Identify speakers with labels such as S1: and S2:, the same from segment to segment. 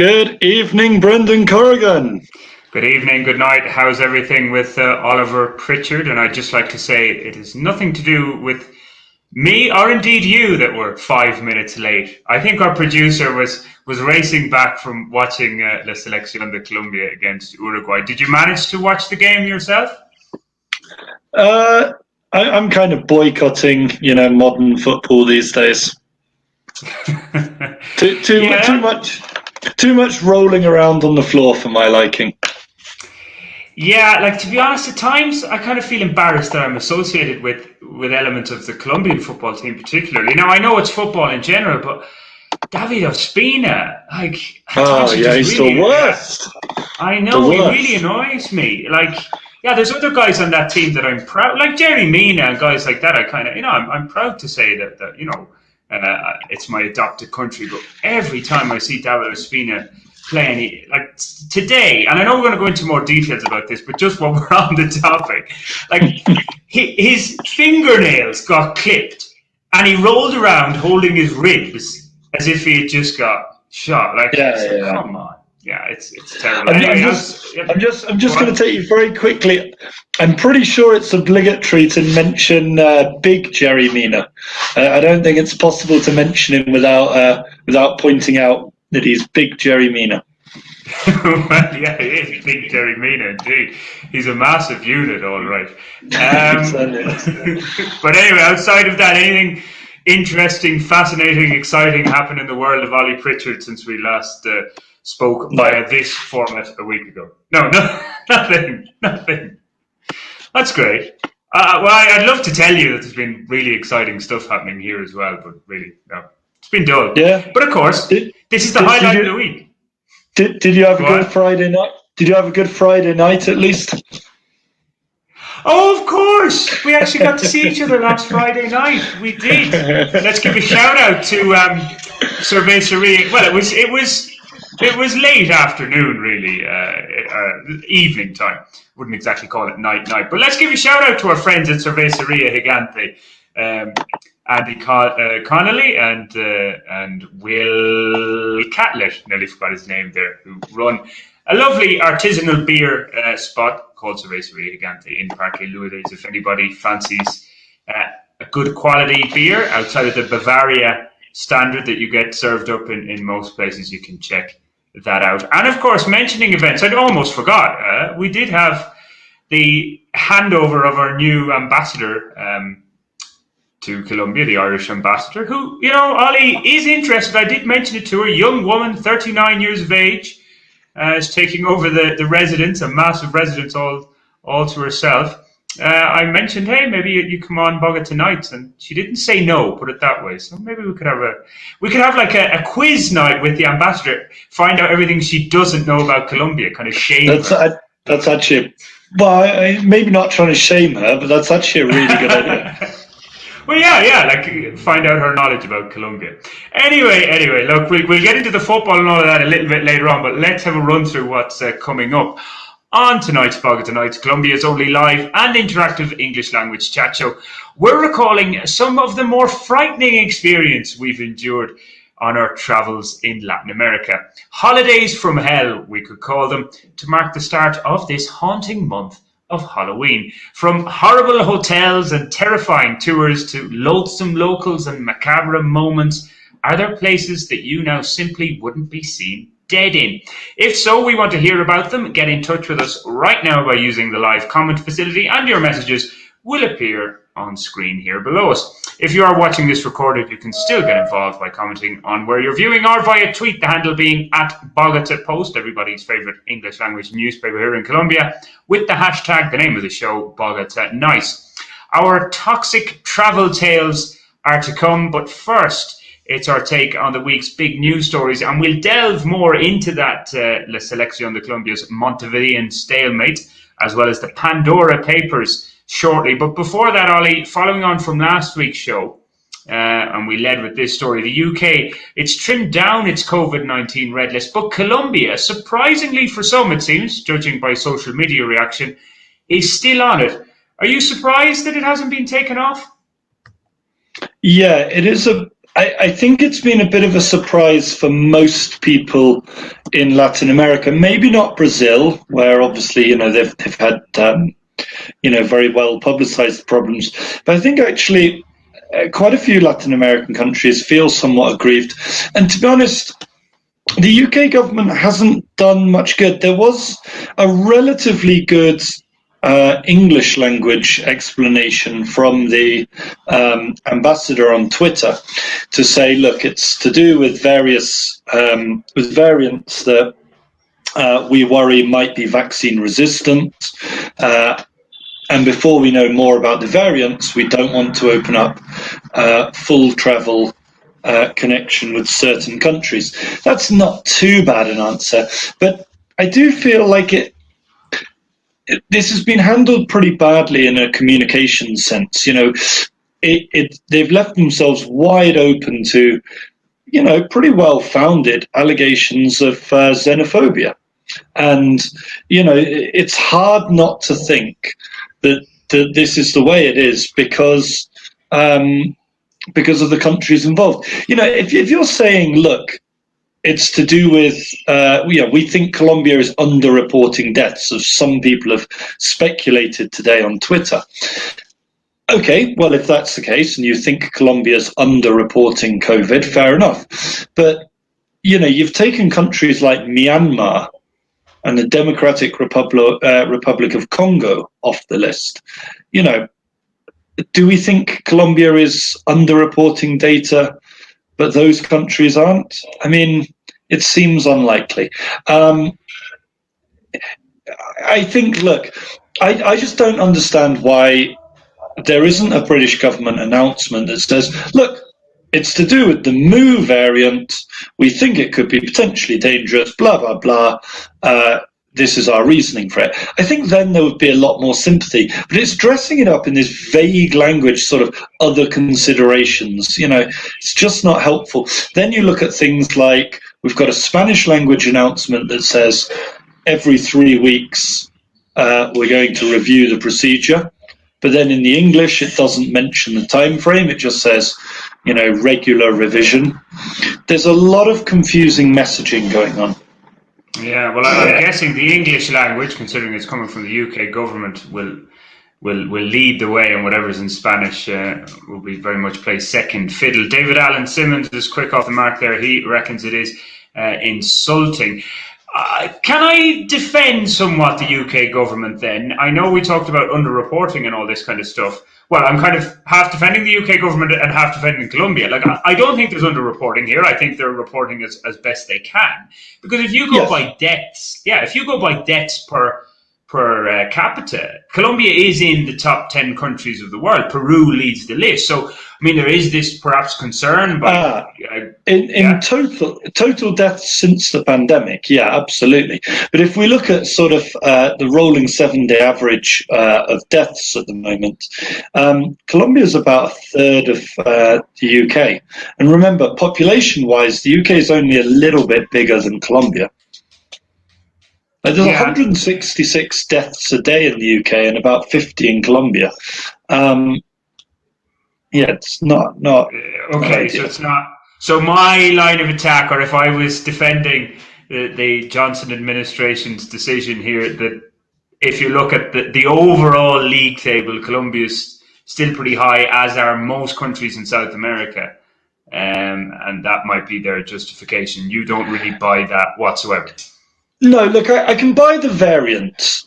S1: Good evening, Brendan Corrigan.
S2: Good evening, good night. How's everything with Oliver Pritchard? And I'd just like to say it has nothing to do with me or indeed you that we're 5 minutes late. I think our producer was racing back from watching La Selección Colombia against Uruguay. Did you manage to watch the game yourself?
S1: I'm kind of boycotting, modern football these days. Too much rolling around on the floor for my liking.
S2: Yeah, to be honest, at times I kind of feel embarrassed that I'm associated with elements of the Colombian football team particularly. Now, I know it's football in general, but David Ospina,
S1: he's the worst.
S2: I know, he really annoys me. There's other guys on that team that I'm proud, like Jerry Mina and guys like that. I kind of, I'm proud to say that it's my adopted country, but every time I see David Ospina playing, like today, and I know we're going to go into more details about this, but just while we're on the topic, his fingernails got clipped and he rolled around holding his ribs as if he had just got shot. Come on. Yeah, it's terrible.
S1: I'm just going to take you very quickly. I'm pretty sure it's obligatory to mention Big Jerry Mina. I don't think it's possible to mention him without pointing out that he's Big Jerry Mina.
S2: Well, yeah, he is Big Jerry Mina indeed. He's a massive unit, all right. But anyway, outside of that, anything interesting, fascinating, exciting happened in the world of Ollie Pritchard since we last spoke via this format a week ago? No, nothing. That's great. I'd love to tell you that there's been really exciting stuff happening here as well, but really, no. It's been dull.
S1: Yeah.
S2: But of course, this is the highlight of the week.
S1: Did you have a good Friday night? Did you have a good Friday night at least?
S2: Oh, of course. We actually got to see each other last Friday night. We did. Let's give a shout out to Cerveceria. Well, it was late afternoon, really, evening time. Wouldn't exactly call it night, but let's give a shout out to our friends at Cerveceria Gigante, Andy Connolly and Will Catlett, nearly forgot his name there, who run a lovely artisanal beer spot called Cerveceria Gigante in Parque Lourdes. If anybody fancies a good quality beer outside of the Bavaria standard that you get served up in most places, you can check that out. And of course, mentioning events, I almost forgot, we did have the handover of our new ambassador to Colombia, the Irish ambassador, who, Ollie is interested. I did mention it to her. Young woman, 39 years of age, is taking over the residence, a massive residence all to herself. I mentioned, hey, maybe you come on Bogotá Nights, and she didn't say no, put it that way. So maybe we could have a quiz night with the ambassador, find out everything she doesn't know about Colombia, kind of shame her.
S1: That's actually, maybe not trying to shame her, but that's actually a really good idea.
S2: Well, yeah, find out her knowledge about Colombia. Anyway, look, we'll get into the football and all of that a little bit later on, but let's have a run through what's coming up on tonight's Bogotá Nights, Colombia's only live and interactive English language chat show. We're recalling some of the more frightening experience we've endured on our travels in Latin America. Holidays from hell, we could call them, to mark the start of this haunting month of Halloween. From horrible hotels and terrifying tours to loathsome locals and macabre moments, are there places that you now simply wouldn't be seen dead in? If so, we want to hear about them. Get in touch with us right now by using the live comment facility, and your messages will appear on screen here below us. If you are watching this recorded, you can still get involved by commenting on where you're viewing or via tweet, the handle being @Bogotá everybody's favorite English language newspaper here in Colombia, with the hashtag, the name of the show, Bogotá Nights. Our toxic travel tales are to come, but first, it's our take on the week's big news stories, and we'll delve more into that La Selección Colombia's Montevidean stalemate, as well as the Pandora Papers shortly. But before that, Ollie, following on from last week's show, and we led with this story, the UK, it's trimmed down its COVID-19 red list, but Colombia, surprisingly for some it seems, judging by social media reaction, is still on it. Are you surprised that it hasn't been taken off?
S1: Yeah, it is I think it's been a bit of a surprise for most people in Latin America. Maybe not Brazil, where obviously they've had very well publicized problems. But I think actually quite a few Latin American countries feel somewhat aggrieved. And to be honest, the UK government hasn't done much good. There was a relatively good English language explanation from the ambassador on Twitter to say, look, it's to do with various with variants that we worry might be vaccine resistant. And before we know more about the variants, we don't want to open up full travel connection with certain countries. That's not too bad an answer, but I do feel like this has been handled pretty badly in a communication sense. They've left themselves wide open to, pretty well-founded allegations of xenophobia. And, it's hard not to think that this is the way it is because of the countries involved. If you're saying, look, it's to do with, we think Colombia is underreporting deaths, as some people have speculated today on Twitter. Okay, well, if that's the case and you think Colombia's underreporting COVID, fair enough. But, you've taken countries like Myanmar and the Democratic Republic of Congo off the list. Do we think Colombia is underreporting data, but those countries aren't? I mean, it seems unlikely. I think, look, I just don't understand why there isn't a British government announcement that says, look, it's to do with the Mu variant. We think it could be potentially dangerous, blah, blah, blah. This is our reasoning for it. I think then there would be a lot more sympathy. But it's dressing it up in this vague language, sort of other considerations. It's just not helpful. Then you look at things like, we've got a Spanish language announcement that says every 3 weeks we're going to review the procedure. But then in the English, it doesn't mention the time frame. It just says, regular revision. There's a lot of confusing messaging going on.
S2: Yeah, well, I'm guessing the English language, considering it's coming from the UK government, will lead the way, and whatever's in Spanish will be very much play second fiddle. David Allen Simmons is quick off the mark there. He reckons it is insulting. Can I defend somewhat the UK government then? I know we talked about underreporting and all this kind of stuff. Well, I'm kind of half defending the UK government and half defending Colombia. Like, I don't think there's underreporting here. I think they're reporting as best they can. Because if you go by deaths, per capita, Colombia is in the top 10 countries of the world. Peru leads the list. So, I mean, there is this perhaps concern.
S1: In total deaths since the pandemic, yeah, absolutely. But if we look at sort of the rolling 7-day average of deaths at the moment, Colombia is about a third of the UK. And remember, population-wise, the UK is only a little bit bigger than Colombia. There's 166 deaths a day in the UK and about 50 in Colombia. It's not
S2: okay. So it's not. So my line of attack, or if I was defending the Johnson administration's decision here, that if you look at the overall league table, Colombia's still pretty high, as are most countries in South America, and that might be their justification. You don't really buy that whatsoever.
S1: No, look, I can buy the variant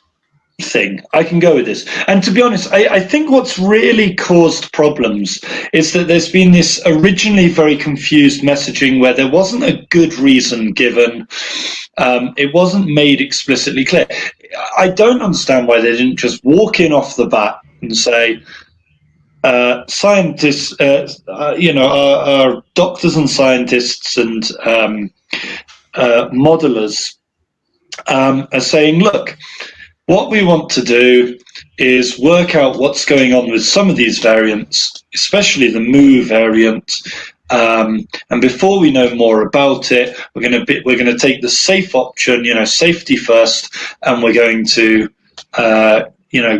S1: thing. I can go with this. And to be honest, I think what's really caused problems is that there's been this originally very confused messaging where there wasn't a good reason given. It wasn't made explicitly clear. I don't understand why they didn't just walk in off the bat and say, scientists, our doctors and scientists and modelers are saying, look, what we want to do is work out what's going on with some of these variants, especially the Mu variant. And before we know more about it, we're going to take the safe option, safety first, and we're going to,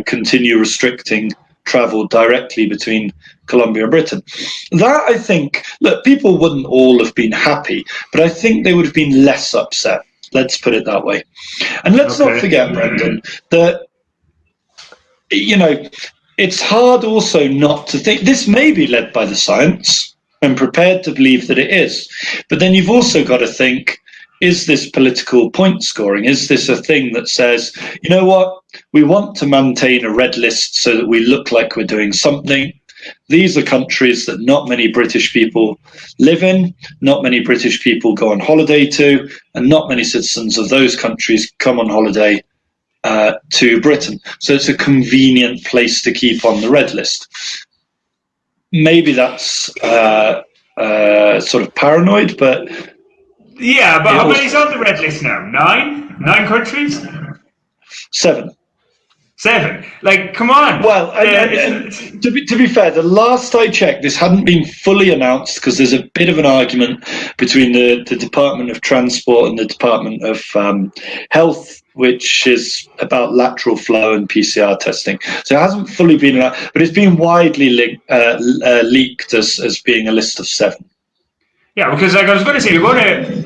S1: continue restricting travel directly between Colombia and Britain. That, I think, look, people wouldn't all have been happy, but I think they would have been less upset. Let's put it that way. And let's not forget, Brendan, that, it's hard also not to think this may be led by the science. I'm prepared to believe that it is. But then you've also got to think, is this political point scoring? Is this a thing that says, you know what, we want to maintain a red list so that we look like we're doing something. These are countries that not many British people live in, not many British people go on holiday to, and not many citizens of those countries come on holiday to Britain. So it's a convenient place to keep on the red list. Maybe that's sort of paranoid, but...
S2: Yeah, but how many's on the red list now? 9? 9 countries?
S1: 7.
S2: 7? Like, come on.
S1: Well, and to be fair, the last I checked, this hadn't been fully announced because there's a bit of an argument between the Department of Transport and the Department of Health, which is about lateral flow and PCR testing. So it hasn't fully been announced, but it's been widely leaked as being a list of 7.
S2: Yeah, because like I was going to say, you're going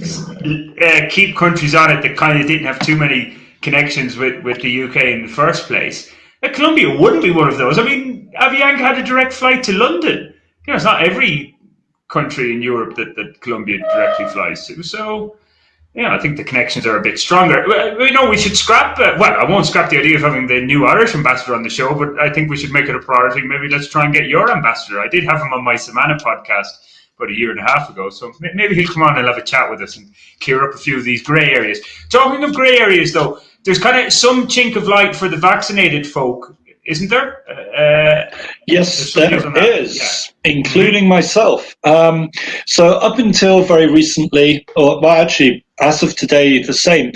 S2: to keep countries on it that kind of didn't have too many connections with the UK in the first place. Colombia wouldn't be one of those. I mean, Avianca had a direct flight to London. It's not every country in Europe that Colombia directly flies to. So, I think the connections are a bit stronger. We should scrap, I won't scrap the idea of having the new Irish ambassador on the show, but I think we should make it a priority. Maybe let's try and get your ambassador. I did have him on my Savannah podcast about a year and a half ago, so maybe he'll come on and have a chat with us and clear up a few of these grey areas. Talking of grey areas, though, there's kind of some chink of light for the vaccinated folk, isn't there?
S1: Yes, there is, including myself. So up until very recently, actually, as of today, the same.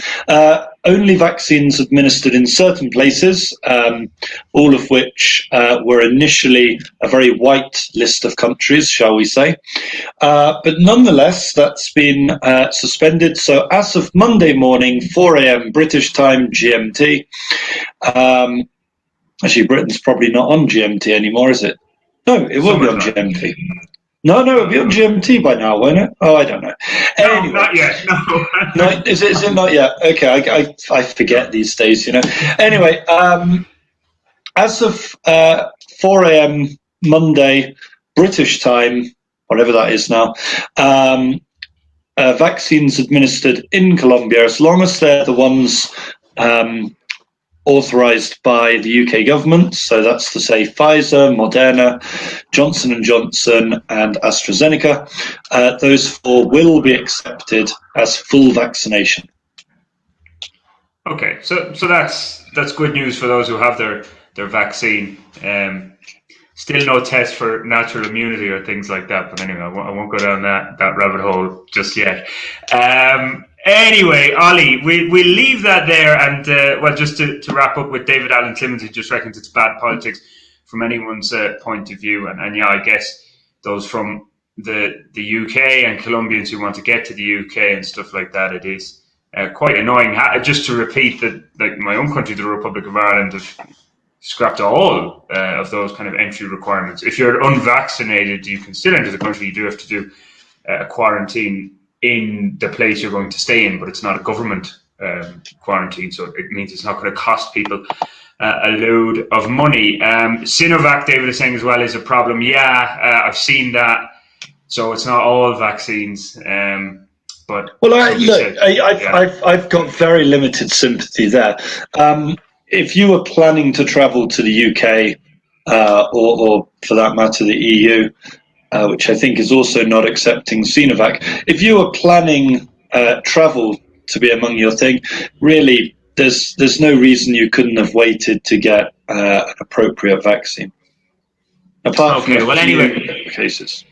S1: Only vaccines administered in certain places, all of which were initially a very white list of countries, shall we say. But nonetheless, that's been suspended. So as of Monday morning, 4 a.m. British time, GMT. Actually, Britain's probably not on GMT anymore, is it? No, it will be on GMT. No, it'll be on GMT by now, won't it? Oh, I don't know. Anyway,
S2: no, not yet. No.
S1: Is it not yet? Okay, I forget these days, Anyway, as of 4 a.m. Monday, British time, whatever that is now, vaccines administered in Colombia, as long as they're the ones authorised by the UK government, so that's to say Pfizer, Moderna, Johnson & Johnson and AstraZeneca, those 4 will be accepted as full vaccination. Okay,
S2: so that's good news for those who have their vaccine. Still no test for natural immunity or things like that, but anyway, I won't go down that rabbit hole just yet. Anyway, Ollie, we'll leave that there, and just to wrap up with David Allen Timmins, who just reckons it's bad politics from anyone's point of view, and I guess those from the UK and Colombians who want to get to the UK and stuff like that, it is quite annoying. Just to repeat that, like my own country, the Republic of Ireland, have scrapped all of those kind of entry requirements. If you're unvaccinated, you can still enter the country. You do have to do a quarantine in the place you're going to stay in, but it's not a government quarantine, so it means it's not going to cost people a load of money. Sinovac, David is saying as well, is a problem. I've seen that. So it's not all vaccines, but
S1: I've got very limited sympathy there. If you were planning to travel to the UK, or for that matter the EU, which I think is also not accepting Sinovac. If you were planning travel to be among your thing, really, there's no reason you couldn't have waited to get an appropriate vaccine. Apart from cases.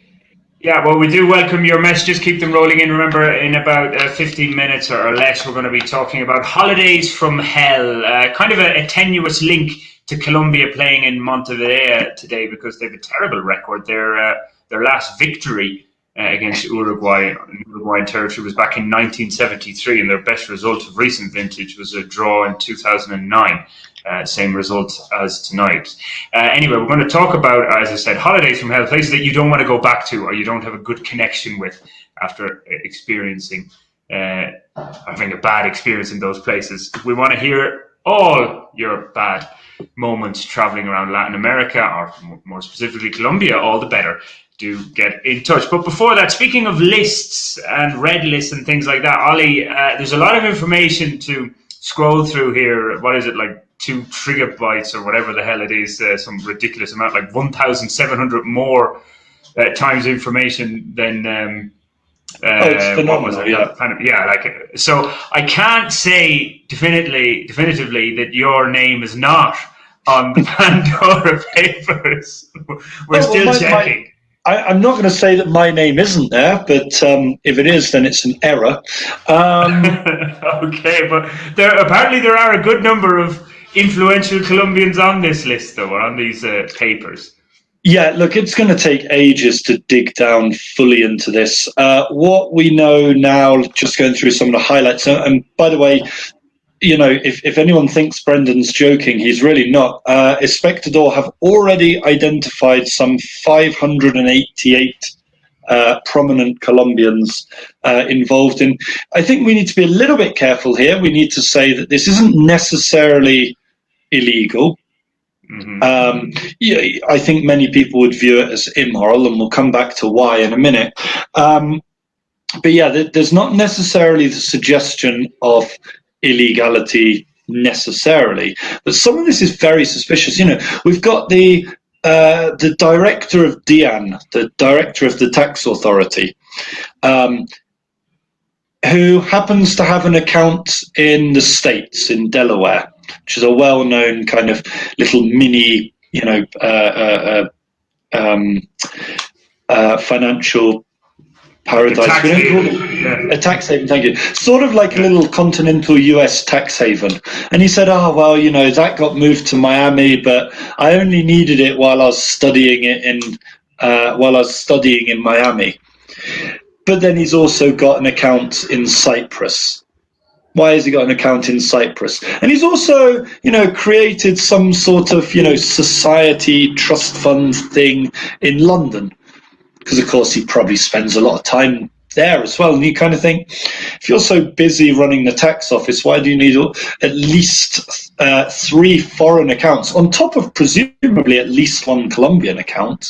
S2: Yeah, well, we do welcome your messages. Keep them rolling in. Remember, in about 15 minutes or less, we're going to be talking about holidays from hell. Kind of a tenuous link to Colombia playing in Montevideo today because they have a terrible record. Their last victory against Uruguay in Uruguayan territory was back in 1973, and their best result of recent vintage was a draw in 2009. Same result as tonight. Anyway, we're going to talk about, as I said, holidays from hell, places that you don't want to go back to or you don't have a good connection with after experiencing, having a bad experience in those places. We want to hear all your bad moments traveling around Latin America, or more specifically Colombia, all the better. Do get in touch. But before that, speaking of lists and red lists and things like that, Ollie, there's a lot of information to scroll through here. What is it, like 2 gigabytes or whatever the hell it is, some ridiculous amount, like 1,700 more times information than
S1: it's phenomenal.
S2: So I can't say definitively that your name is not on the Pandora papers. We're still checking.
S1: I'm not going to say that my name isn't there, but if it is, then it's an error.
S2: Okay, but apparently there are a good number of influential Colombians on this list, though, or on these papers.
S1: Yeah, look, it's going to take ages to dig down fully into this. What we know now, just going through some of the highlights, and by the way, you know, if anyone thinks Brendan's joking, he's really not. Espectador have already identified some 588 prominent Colombians involved in. I think we need to be a little bit careful here. We need to say that this isn't necessarily illegal. Yeah, I think many people would view it as immoral, and we'll come back to why in a minute. But yeah, there's not necessarily the suggestion of illegality necessarily, but some of this is very suspicious. You know, we've got the director of DIAN, the director of the tax authority, who happens to have an account in the States, in Delaware, which is a well-known kind of little mini, you know, financial paradise. A tax haven, thank you. Sort of like a little continental US tax haven. And he said, oh, well, you know, that got moved to Miami, but I only needed it while I was studying it in Miami. But then he's also got an account in Cyprus. Why has he got an account in Cyprus? And he's also, you know, created some sort of, you know, society trust fund thing in London. Because, of course, he probably spends a lot of time there as well. And you kind of think, if you're so busy running the tax office, why do you need at least 3 foreign accounts, on top of presumably at least 1 Colombian account?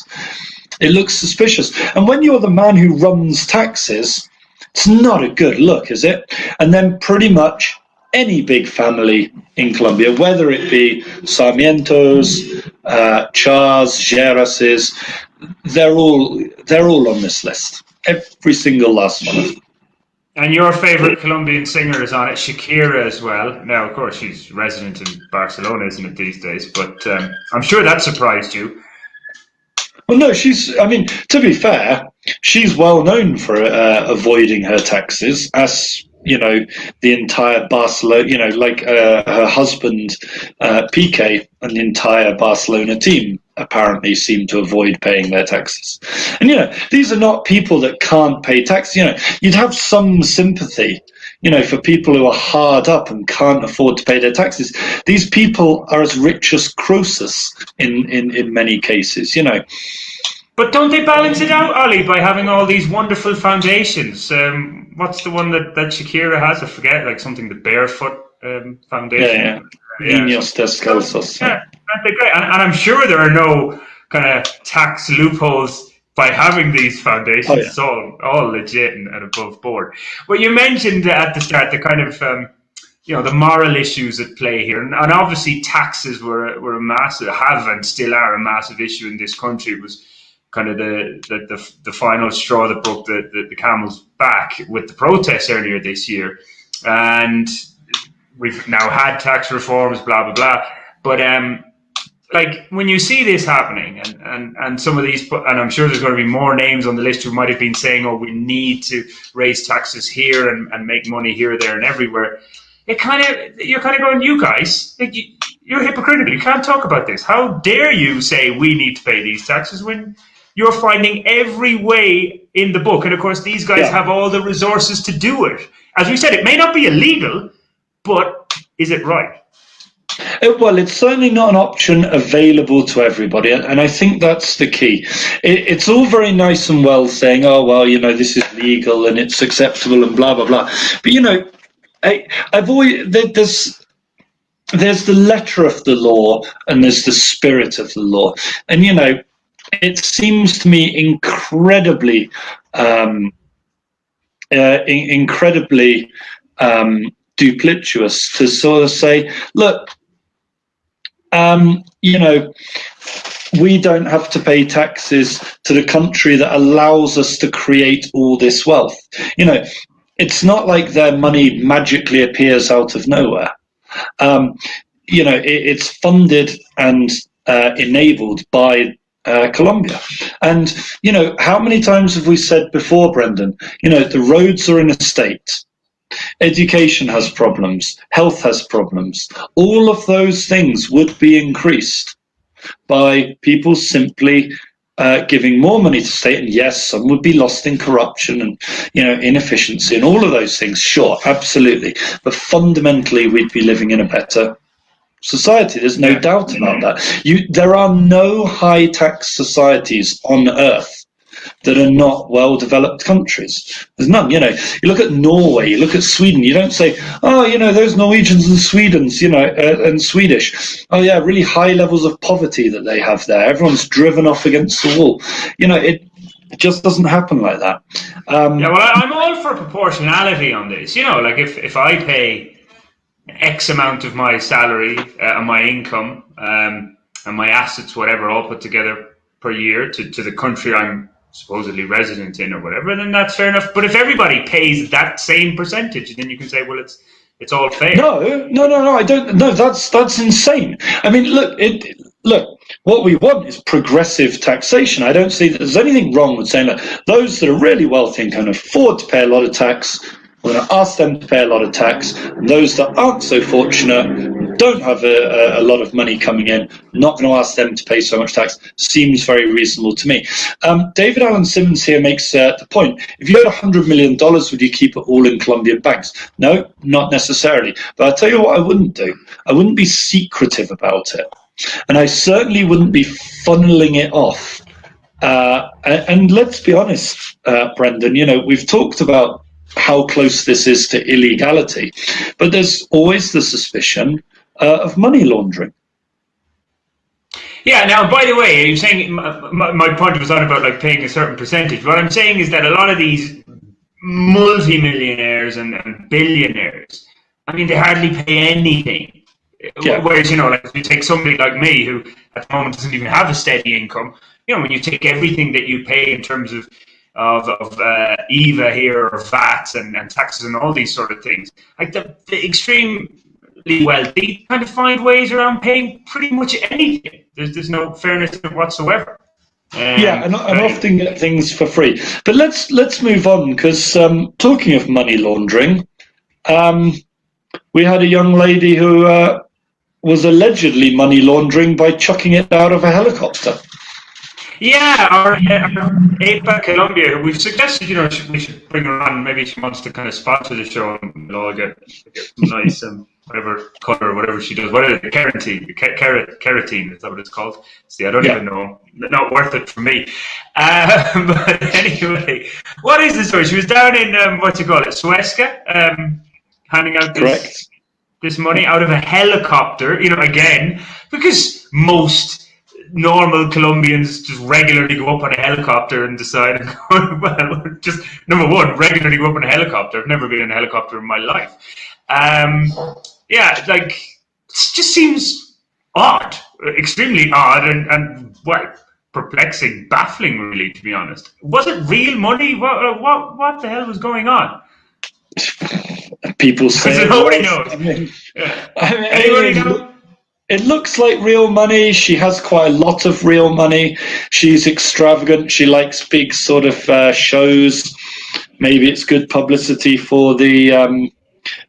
S1: It looks suspicious. And when you're the man who runs taxes, it's not a good look, is it? And then pretty much any big family in Colombia, whether it be Sarmientos, Chars, Gerases, they're all on this list. Every single last one of them.
S2: And your favourite Colombian singer is on it, Shakira, as well. Now, of course, she's resident in Barcelona, isn't it, these days? But I'm sure that surprised you.
S1: Well, no, I mean, to be fair, she's well known for avoiding her taxes, as, you know, the entire Barcelona, you know, like her husband, Piqué, and the entire Barcelona team apparently seem to avoid paying their taxes. And, you know, these are not people that can't pay taxes. You know, you'd have some sympathy, you know, for people who are hard up and can't afford to pay their taxes. These people are as rich as Croesus in many cases, you know.
S2: But don't they balance it out, Ollie, by having all these wonderful foundations? What's the one that Shakira has? I forget, like something, the Barefoot Foundation.
S1: Yeah. Niños Descalzos.
S2: Yeah, aren't they great? And I'm sure there are no kind of tax loopholes by having these foundations. Oh, yeah. It's all legit and above board. Well, you mentioned at the start the kind of you know, the moral issues at play here, and obviously taxes were a massive, have and still are a massive issue in this country. It was kind of the final straw that broke the camel's back with the protests earlier this year, and we've now had tax reforms, blah blah blah. But like when you see this happening, and some of these, and I'm sure there's going to be more names on the list who might have been saying, "Oh, we need to raise taxes here and make money here, there, and everywhere." You're kind of going, you guys, like you're hypocritical. You can't talk about this. How dare you say we need to pay these taxes when you're finding every way in the book? And of course, these guys have all the resources to do it. As we said, it may not be illegal, but is it right?
S1: Well, it's certainly not an option available to everybody, and I think that's the key. It's all very nice and well saying, "Oh, well, this is legal and it's acceptable and blah blah blah," but I've always there's the letter of the law and there's the spirit of the law, and it seems to me incredibly duplicitous to sort of say, look, we don't have to pay taxes to the country that allows us to create all this wealth. It's not like their money magically appears out of nowhere. It's funded and enabled by Colombia. And, how many times have we said before, Brendan, the roads are in a state. Education has problems, health has problems. All of those things would be increased by people simply giving more money to state. And yes, some would be lost in corruption and inefficiency and all of those things. Sure, absolutely. But fundamentally, we'd be living in a better society. There's no doubt about that. There are no high tax societies on earth that are not well-developed countries. There's none. You look at Norway, you look at Sweden, you don't say, oh, those Norwegians and Swedens, and Swedish, oh yeah, really high levels of poverty that they have there. Everyone's driven off against the wall. It just doesn't happen like that.
S2: I'm all for proportionality on this. Like if I pay X amount of my salary and my income and my assets, whatever, all put together per year to the country I'm supposedly resident in or whatever, then that's fair enough. But if everybody pays that same percentage, then you can say, well, it's all fair.
S1: No, I don't. No, that's insane. I mean, look. What we want is progressive taxation. I don't see that there's anything wrong with saying that those that are really wealthy and can afford to pay a lot of tax, we're going to ask them to pay a lot of tax. And those that aren't so fortunate, don't have a lot of money coming in, not going to ask them to pay so much tax. Seems very reasonable to me. David Allen Simmons here makes the point. If you had $100 million, would you keep it all in Colombian banks? No, not necessarily. But I'll tell you what I wouldn't do. I wouldn't be secretive about it. And I certainly wouldn't be funneling it off. And let's be honest, Brendan, we've talked about how close this is to illegality, but there's always the suspicion of money laundering.
S2: Yeah, now, by the way, you're saying my point was not about paying a certain percentage. What I'm saying is that a lot of these multi-millionaires and billionaires, I mean, they hardly pay anything. Yeah. Whereas, if you take somebody like me who at the moment doesn't even have a steady income, when you take everything that you pay in terms of EVA here or VAT and taxes and all these sort of things, the extremely wealthy kind of find ways around paying pretty much anything. There's no fairness in it whatsoever.
S1: And often get things for free. But let's move on, because talking of money laundering, we had a young lady who was allegedly money laundering by chucking it out of a helicopter.
S2: Yeah, our APA Colombia, we've suggested, we should bring her on. Maybe she wants to kind of sponsor the show and we'll all get nice whatever color, whatever she does. What is it? Carotene, is that what it's called? See, I don't even know. Not worth it for me. But anyway, what is the story? She was down in, Suezca, handing out this money out of a helicopter, again, because most normal Colombians just regularly go up on a helicopter and decide, well, just number one, regularly go up on a helicopter. I've never been in a helicopter in my life. It just seems odd, extremely odd, and perplexing, baffling, really, to be honest. Was it real money? What the hell was going on?
S1: People say
S2: nobody knows. Anybody know?
S1: It looks like real money. She has quite a lot of real money. She's extravagant. She likes big sort of shows. Maybe it's good publicity for the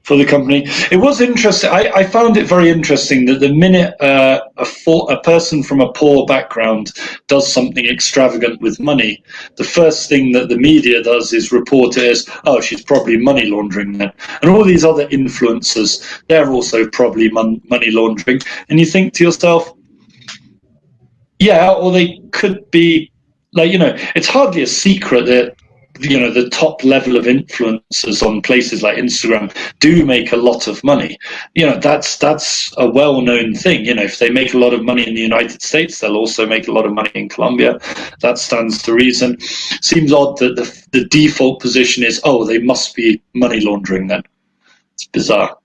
S1: for the company. It was interesting. I found it very interesting that the minute a person from a poor background does something extravagant with money, the first thing that the media does is report it as, oh, she's probably money laundering then. And all these other influencers, they're also probably money laundering. And you think to yourself, yeah, or they could be, like, it's hardly a secret that the top level of influencers on places like Instagram do make a lot of money. That's a well-known thing. If they make a lot of money in the United States, they'll also make a lot of money in Colombia. That stands to reason. Seems odd that the default position is, oh, they must be money laundering then. It's bizarre.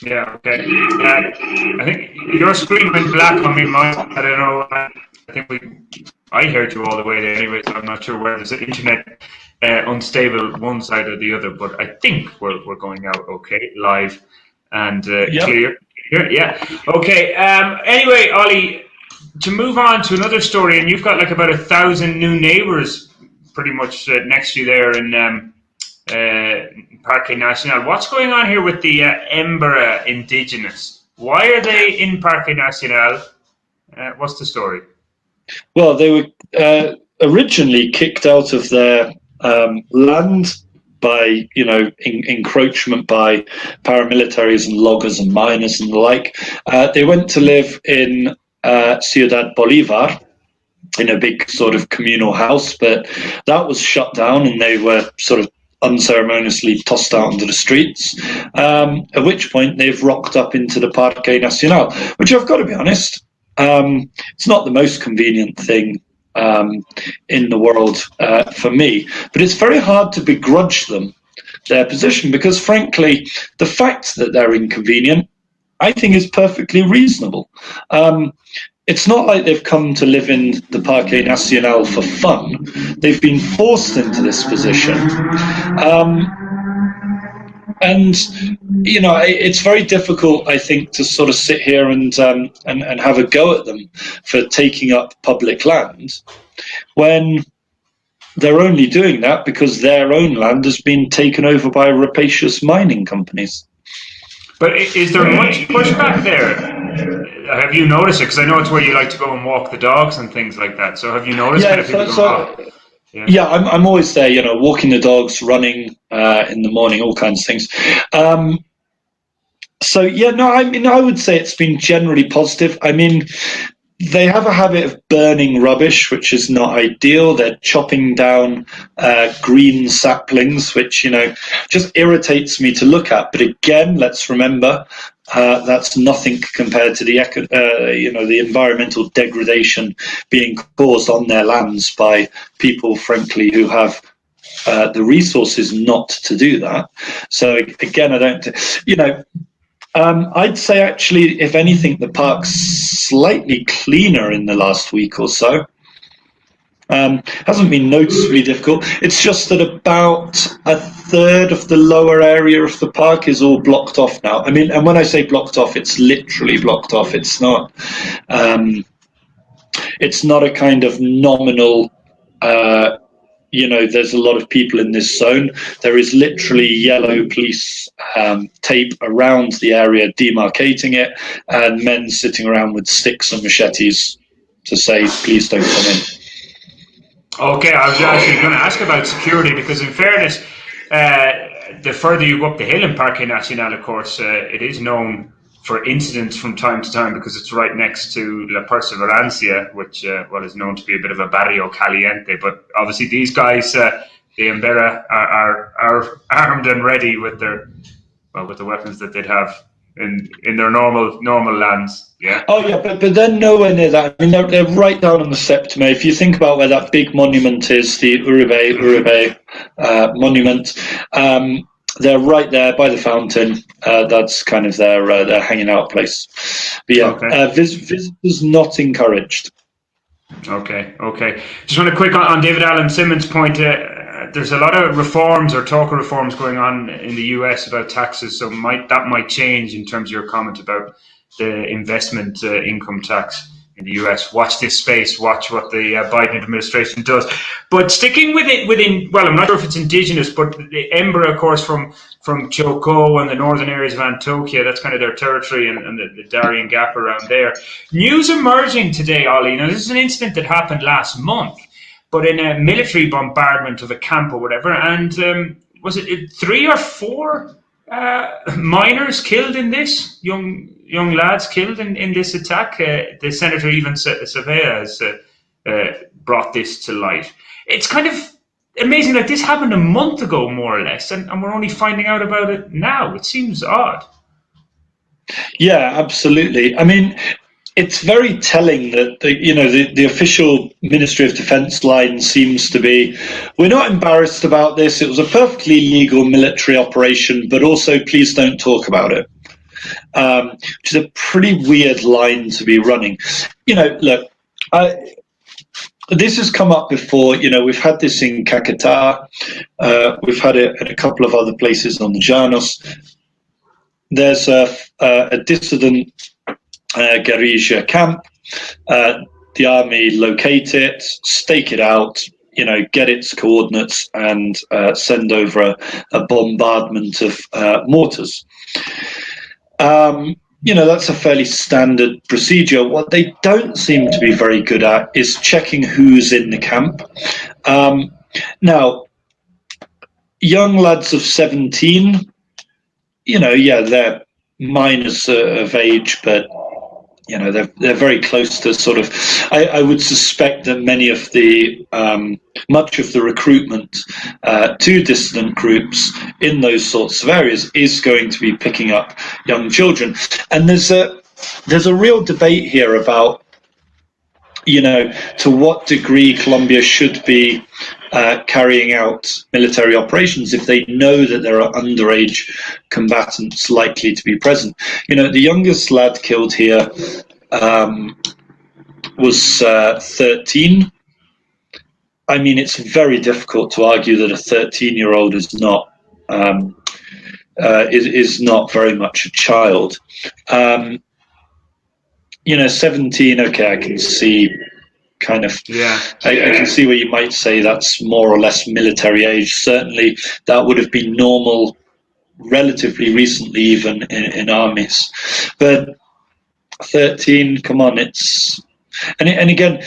S2: Yeah, okay. I think your screen went black on me, Mike. I don't know. I heard you all the way there anyway, so I'm not sure where there's an internet unstable one side or the other, but I think we're going out okay, live and clear. Yeah. Okay. Anyway, Ollie, to move on to another story, and you've got like about 1,000 new neighbours pretty much next to you there in Parque Nacional. What's going on here with the Embera indigenous? Why are they in Parque Nacional? What's the story?
S1: Well, they were originally kicked out of their land by, encroachment by paramilitaries and loggers and miners and the like. They went to live in Ciudad Bolivar in a big sort of communal house, but that was shut down and they were sort of unceremoniously tossed out into the streets, at which point they've rocked up into the Parque Nacional, which I've got to be honest, it's not the most convenient thing in the world for me, but it's very hard to begrudge them their position because, frankly, the fact that they're inconvenient, I think, is perfectly reasonable. It's not like they've come to live in the Parque Nacional for fun. They've been forced into this position. And it's very difficult, I think, to sort of sit here and have a go at them for taking up public land when they're only doing that because their own land has been taken over by rapacious mining companies.
S2: But is there much pushback there? Have you noticed it? Because I know it's where you like to go and walk the dogs and things like that. So have you noticed kind of people going,
S1: Yeah, I'm always there, walking the dogs, running in the morning, all kinds of things. I would say it's been generally positive. I mean, they have a habit of burning rubbish, which is not ideal. They're chopping down green saplings, which, just irritates me to look at. But again, let's remember, that's nothing compared to the environmental degradation being caused on their lands by people, frankly, who have the resources not to do that. So again, I don't, I'd say actually, if anything, the park's slightly cleaner in the last week or so. Hasn't been noticeably difficult. It's just that about a third of the lower area of the park is all blocked off now. I mean, and when I say blocked off, it's literally blocked off. It's not a kind of nominal, there's a lot of people in this zone. There is literally yellow police tape around the area demarcating it, and men sitting around with sticks and machetes to say, please don't come in.
S2: Okay, I was actually going to ask about security because, in fairness, the further you go up the hill in Parque Nacional, of course, it is known for incidents from time to time because it's right next to La Perseverancia, which is known to be a bit of a barrio caliente. But obviously, these guys, the Embera, are armed and ready with the weapons that they'd have in their normal lands. Yeah.
S1: Oh yeah, but they're nowhere near that. I mean, they're right down on the Septime. If you think about where that big monument is, the Uribe monument, they're right there by the fountain. That's kind of their hanging out place. But yeah, okay. Visitors not encouraged.
S2: Okay. Just want to quick on David Alan Simmons' point. There's a lot of reforms or talk of reforms going on in the US about taxes, so that might change in terms of your comment about the investment income tax in the US. Watch this space. Watch what the Biden administration does. But sticking with it within, well, I'm not sure if it's indigenous, but the Embra, of course, from Choco and the northern areas of Antioquia, that's kind of their territory, and the Darien Gap around there. News emerging today, Ollie. Now, this is an incident that happened last month, but in a military bombardment of a camp or whatever, and was it 3 or 4 minors killed in this, young lads killed in this attack? The Senator even Savea has brought this to light. It's kind of amazing that this happened a month ago, more or less, and we're only finding out about it now. It seems odd.
S1: Yeah, absolutely. I mean, it's very telling that the official Ministry of Defence line seems to be, we're not embarrassed about this. It was a perfectly legal military operation, but also please don't talk about it, which is a pretty weird line to be running. Look, this has come up before. We've had this in Caquetá. We've had it at a couple of other places on the Llanos. There's a dissident guerrilla camp. The army locate it, stake it out, get its coordinates, and send over a bombardment of mortars. That's a fairly standard procedure. What they don't seem to be very good at is checking who's in the camp. Now, young lads of 17, they're minors of age, but they're very close to sort of. I would suspect that much of the recruitment to dissident groups in those sorts of areas is going to be picking up young children, and there's a real debate here about to what degree Colombia should be carrying out military operations if they know that there are underage combatants likely to be present. The youngest lad killed here was 13. I mean, it's very difficult to argue that a 13-year-old is not very much a child. 17. Okay, I can see. Kind of, yeah. I can see where you might say that's more or less military age. Certainly, that would have been normal relatively recently, even in armies. But 13, come on, it's and again,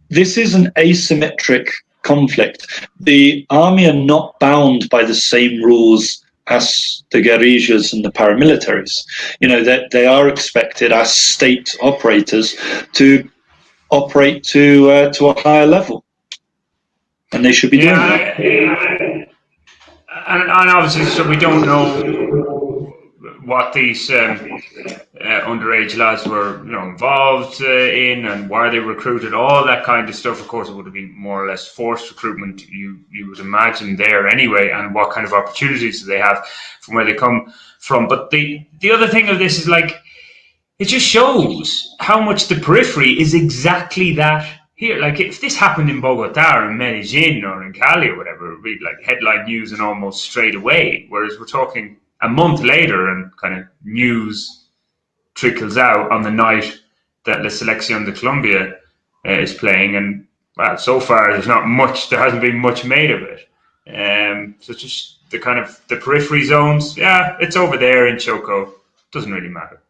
S1: this is an asymmetric conflict. The army are not bound by the same rules as the guerrillas and the paramilitaries. That they are expected as state operators to operate to a higher level, and they should be doing that.
S2: And obviously, so we don't know what these underage lads were, involved in, and why they recruited, all that kind of stuff. Of course, it would have been more or less forced recruitment, you would imagine, there anyway, and what kind of opportunities do they have from where they come from. But the other thing of this is, like, it just shows how much the periphery is exactly that here. Like, if this happened in Bogotá or in Medellin or in Cali or whatever, it would be like headline news and almost straight away. Whereas we're talking a month later and kind of news trickles out on the night that La Selección Colombia is playing. And, well, so far there hasn't been much made of it. So it's just the kind of the periphery zones. Yeah, it's over there in Choco. Doesn't really matter.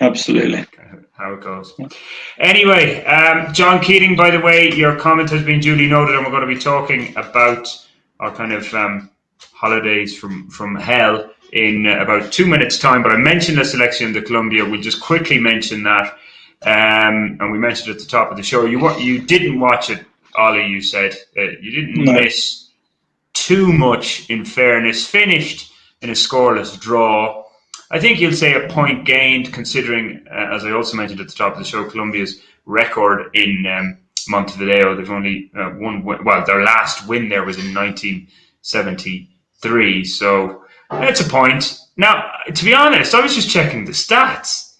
S1: Absolutely.
S2: How it goes. Anyway, John Keating, by the way, your comment has been duly noted, and we're going to be talking about our kind of holidays from hell in about 2 minutes' time. But I mentioned La Selección Colombia. We'll just quickly mention that, and we mentioned at the top of the show. You didn't watch it, Ollie. You said you didn't miss too much. In fairness, finished in a scoreless draw. I think you'll say a point gained, considering, as I also mentioned at the top of the show, Colombia's record in Montevideo. They've only one win. Well, their last win there was in 1973. So it's a point. Now, to be honest, I was just checking the stats.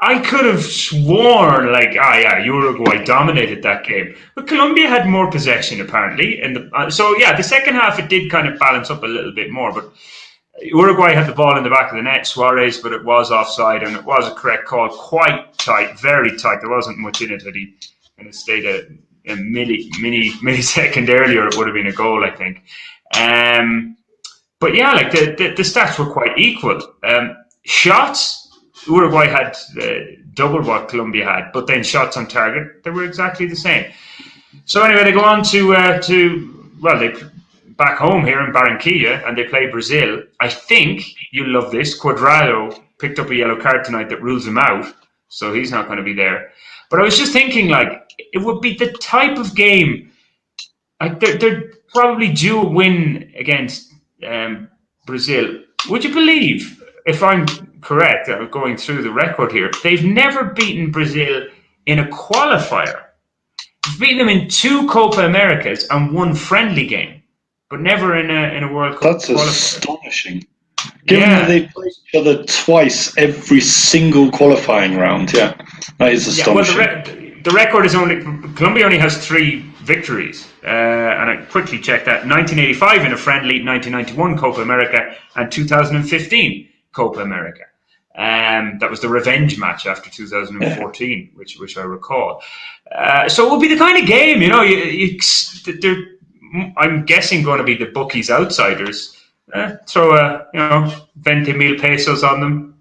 S2: I could have sworn, Uruguay dominated that game, but Colombia had more possession apparently. The second half it did kind of balance up a little bit more, but Uruguay had the ball in the back of the net, Suarez, but it was offside, and it was a correct call. Quite tight, very tight. There wasn't much in it. Had he kind of stayed a millisecond earlier, it would have been a goal, I think. But yeah, like the stats were quite equal. Shots, Uruguay had double what Colombia had, but then shots on target, they were exactly the same. So anyway, they go on they back home here in Barranquilla, and they play Brazil. I think you'll love this. Cuadrado picked up a yellow card tonight that rules him out, so he's not going to be there. But I was just thinking, like, it would be the type of game, like they're probably due a win against Brazil. Would you believe, if I'm correct, going through the record here, they've never beaten Brazil in a qualifier. They've beaten them in 2 Copa Americas and 1 friendly game, but never in a World Cup.
S1: That's astonishing. Given that they play each other twice every single qualifying round, that is astonishing.
S2: Well, the record is Colombia only has 3 victories, and I quickly checked that: 1985 in a friendly, 1991 Copa America, and 2015 Copa America. That was the revenge match after 2014, which I recall. So it will be the kind of game, they're, I'm guessing, going to be the bookies outsiders. Throw 20,000 pesos on them,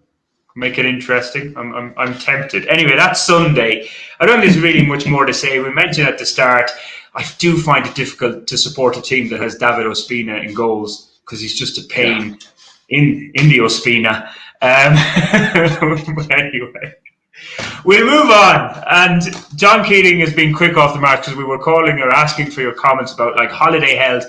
S2: make it interesting. I'm tempted. Anyway, that's Sunday. I don't think there's really much more to say. We mentioned at the start, I do find it difficult to support a team that has David Ospina in goals, because he's just a pain in the Ospina. But anyway, we'll move on. And John Keating has been quick off the mark, because we were calling or asking for your comments about like holiday held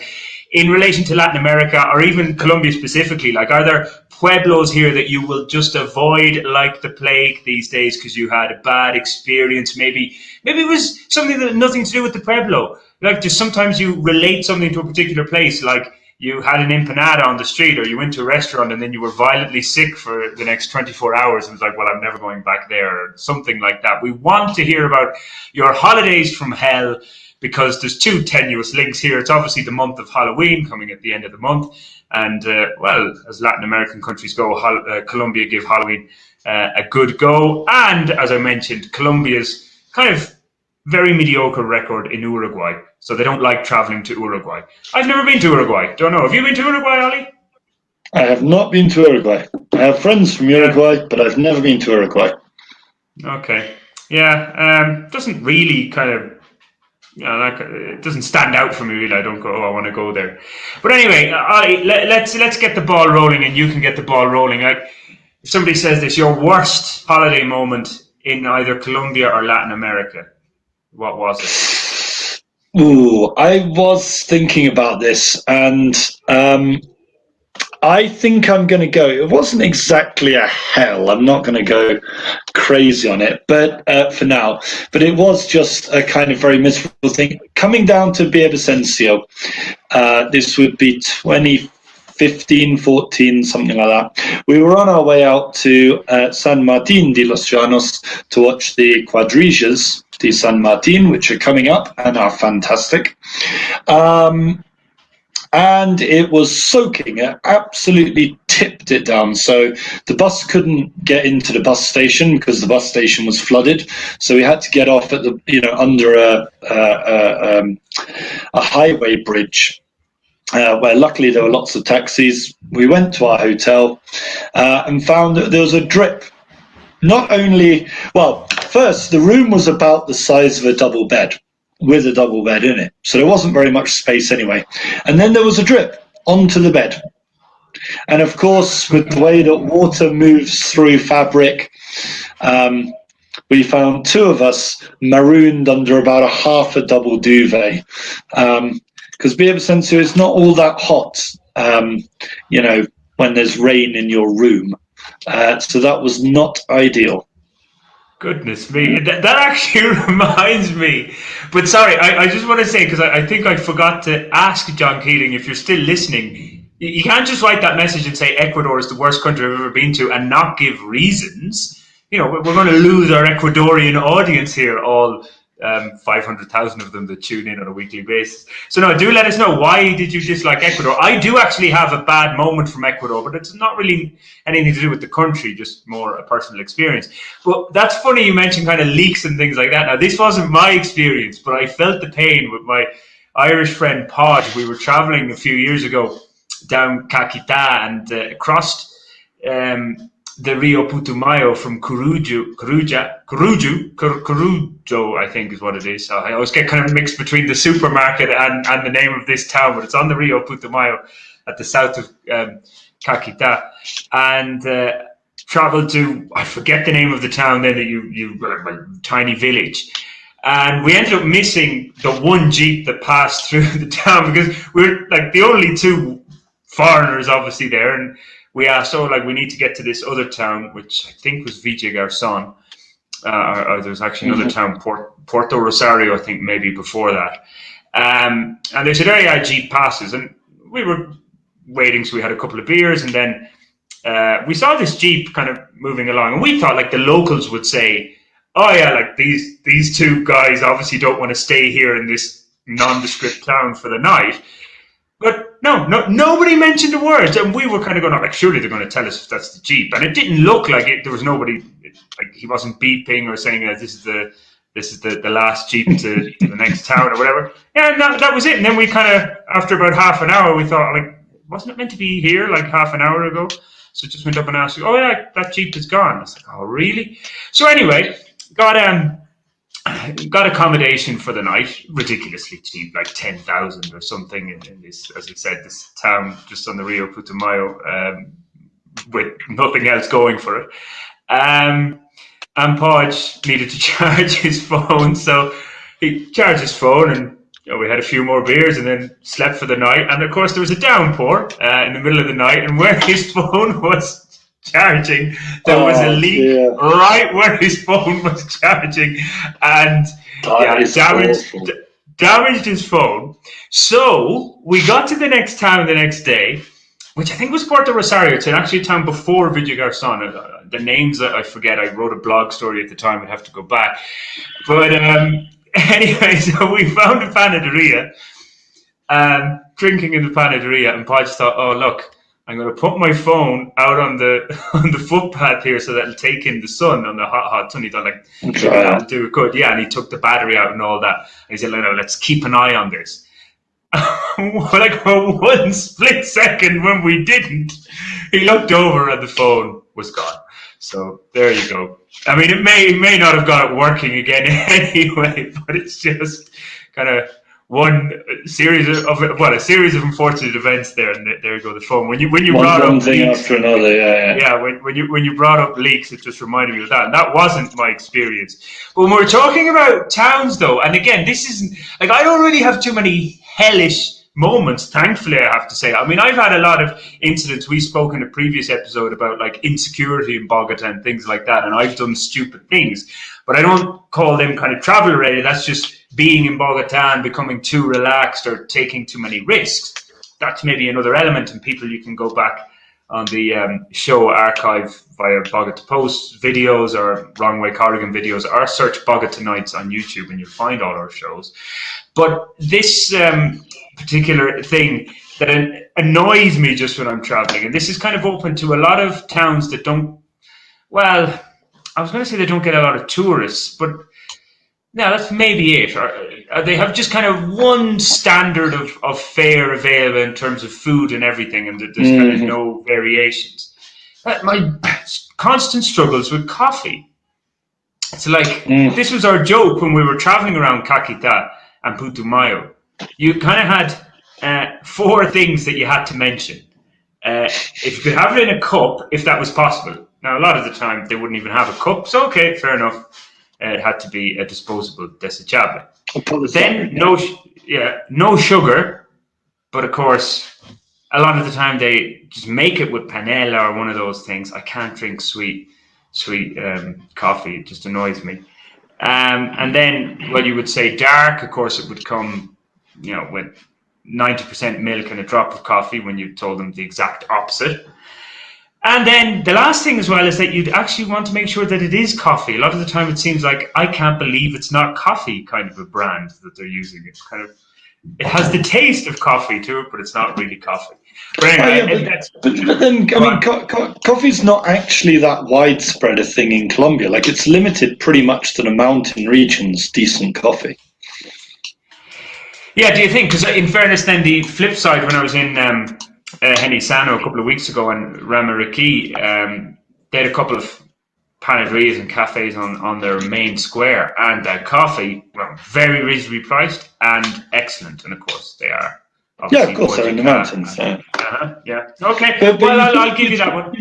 S2: in relation to Latin America, or even Colombia specifically. Like, are there pueblos here that you will just avoid like the plague these days because you had a bad experience? Maybe it was something that had nothing to do with the pueblo. Like, just sometimes you relate something to a particular place, like you had an empanada on the street, or you went to a restaurant and then you were violently sick for the next 24 hours and was like, well, I'm never going back there, or something like that. We want to hear about your holidays from hell, because there's 2 tenuous links here. It's obviously the month of Halloween coming at the end of the month. And, as Latin American countries go, Colombia give Halloween a good go. And, as I mentioned, Colombia's kind of very mediocre record in Uruguay. So they don't like traveling to Uruguay. I've never been to Uruguay. Don't know. Have you been to Uruguay, Ollie?
S1: I have not been to Uruguay. I have friends from Uruguay, but I've never been to Uruguay.
S2: Okay. Yeah. Doesn't really kind of... it doesn't stand out for me, really. I don't go, I want to go there. But anyway, Ollie, let's get the ball rolling, and you can get the ball rolling. Like, if somebody says this, your worst holiday moment in either Colombia or Latin America, what was it?
S1: Ooh, I was thinking about this, and I think I'm going to go. It wasn't exactly a hell. I'm not going to go crazy on it, but for now. But it was just a kind of very miserable thing. Coming down to Villavicencio, this would be 2015, 14, something like that. We were on our way out to San Martin de los Llanos to watch the quadrillas de San Martin, which are coming up and are fantastic. And it was soaking. It absolutely tipped it down. So the bus couldn't get into the bus station because the bus station was flooded. So we had to get off at under a highway bridge, where luckily there were lots of taxis. We went to our hotel and found that there was a drip. First, the room was about the size of a double bed, with a double bed in it. So there wasn't very much space anyway. And then there was a drip onto the bed. And of course, with the way that water moves through fabric, we found 2 of us marooned under about half a double duvet. Because Villavicencio is not all that hot, when there's rain in your room. So that was not ideal.
S2: Goodness me, that actually reminds me. But sorry, I just want to say, because I think I forgot to ask John Keating, if you're still listening, you can't just write that message and say Ecuador is the worst country I've ever been to and not give reasons. We're going to lose our Ecuadorian audience here all 500,000 of them that tune in on a weekly basis. So no, do let us know, why did you dislike Ecuador? I do actually have a bad moment from Ecuador, but it's not really anything to do with the country, just more a personal experience. But that's funny you mentioned kind of leaks and things like that. Now, this wasn't my experience, but I felt the pain with my Irish friend Podge. We were traveling a few years ago down Caquetá and crossed the Rio Putumayo from Corujo, I think is what it is. So I always get kind of mixed between the supermarket and the name of this town, but it's on the Rio Putumayo at the south of Caquetá. And traveled to, I forget the name of the town then, that you tiny village. And we ended up missing the one Jeep that passed through the town, because we were like the only two foreigners obviously there. And we asked, we need to get to this other town, which I think was Villa Garzon, or there was actually another town, Puerto Rosario, I think maybe before that. And they said, Jeep passes. And we were waiting, so we had a couple of beers, and then we saw this Jeep kind of moving along. And we thought the locals would say, these two guys obviously don't want to stay here in this nondescript town for the night. But no, nobody mentioned a word, and we were kind of going, surely they're going to tell us if that's the Jeep. And it didn't look like it. There was nobody, he wasn't beeping or saying that this is the last Jeep to the next town or whatever. Yeah, that was it. And then we kind of, after about half an hour, we thought, wasn't it meant to be here half an hour ago? So just went up and asked, that Jeep is gone. I was like, oh, really? So anyway, got accommodation for the night, ridiculously cheap, 10,000 or something in this, as I said, this town just on the Rio Putumayo, with nothing else going for it. And Podge needed to charge his phone, so he charged his phone, and we had a few more beers and then slept for the night. And of course there was a downpour in the middle of the night, and where his phone was charging, there was a leak right where his phone was charging, and damaged his phone. So we got to the next town the next day, which I think was Puerto Rosario. It's actually a town before Villa Garzon. The names I forget. I wrote a blog story at the time. I'd have to go back. But anyway, so we found a panaderia, drinking in the panaderia, and Podge thought, oh look, I'm going to put my phone out on the footpath here so that it'll take in the sun, on the hot sun. He thought, that'll do it good. Yeah, and he took the battery out and all that. And he said, no, let's keep an eye on this. For one split second when we didn't, he looked over and the phone was gone. So there you go. I mean, it may not have got it working again anyway, but it's just kind of one series of unfortunate events there, and there you go. The phone. When you brought up leaks
S1: after another,
S2: when you brought up leaks, it just reminded me of that, and that wasn't my experience. But when we're talking about towns, though, and again, this isn't I don't really have too many hellish moments, thankfully, I have to say. I mean, I've had a lot of incidents. We spoke in a previous episode about insecurity in Bogotá and things like that, and I've done stupid things, but I don't call them kind of travel related. That's just being in Bogotá and becoming too relaxed or taking too many risks. That's maybe another element, and people, you can go back on the show archive via Bogotá Post videos or Wrong Way Corrigan videos, or search Bogotá Nights on YouTube and you'll find all our shows. But this particular thing that annoys me just when I'm traveling, and this is kind of open to a lot of towns that don't, I was going to say they don't get a lot of tourists, but no, that's maybe it. Or they have just kind of one standard of fare available in terms of food and everything, and there's kind of no variations. My constant struggles with coffee. It's this was our joke when we were traveling around Caquetá and Putumayo. You kind of had 4 things that you had to mention. If you could have it in a cup, if that was possible. Now, a lot of the time, they wouldn't even have a cup, so okay, fair enough. It had to be a disposable desechable. Then, no sugar, but of course, a lot of the time they just make it with panela or one of those things. I can't drink sweet coffee. It just annoys me. And then, you would say dark. Of course, it would come, with 90% milk and a drop of coffee when you told them the exact opposite. And then the last thing as well is that you'd actually want to make sure that it is coffee. A lot of the time it seems like, I can't believe it's not coffee kind of a brand that they're using. It's kind of, it has the taste of coffee to it, but it's not really coffee. But anyway,
S1: but then, I mean, coffee's not actually that widespread a thing in Colombia. Like, it's limited pretty much to the mountain regions, decent coffee.
S2: Yeah, do you think? Because in fairness, then the flip side, when I was in Genisano a couple of weeks ago and Ramariki, they had a couple of panaderias and cafes on their main square, and coffee, well, very reasonably priced and excellent. And of course, they are.
S1: Yeah, of course, they're in the mountains.
S2: Yeah. Okay. But I'll give you that one.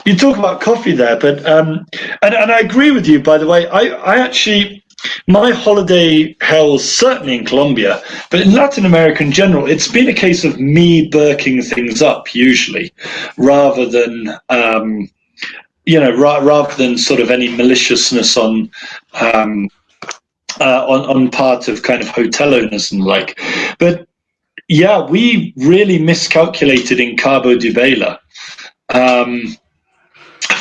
S1: You talk about coffee there, but and I agree with you. By the way, I actually. My holiday hells, certainly in Colombia, but in Latin America in general, it's been a case of me burking things up usually, rather than rather than sort of any maliciousness on part of kind of hotel owners and like. But yeah, we really miscalculated in Cabo de Vela.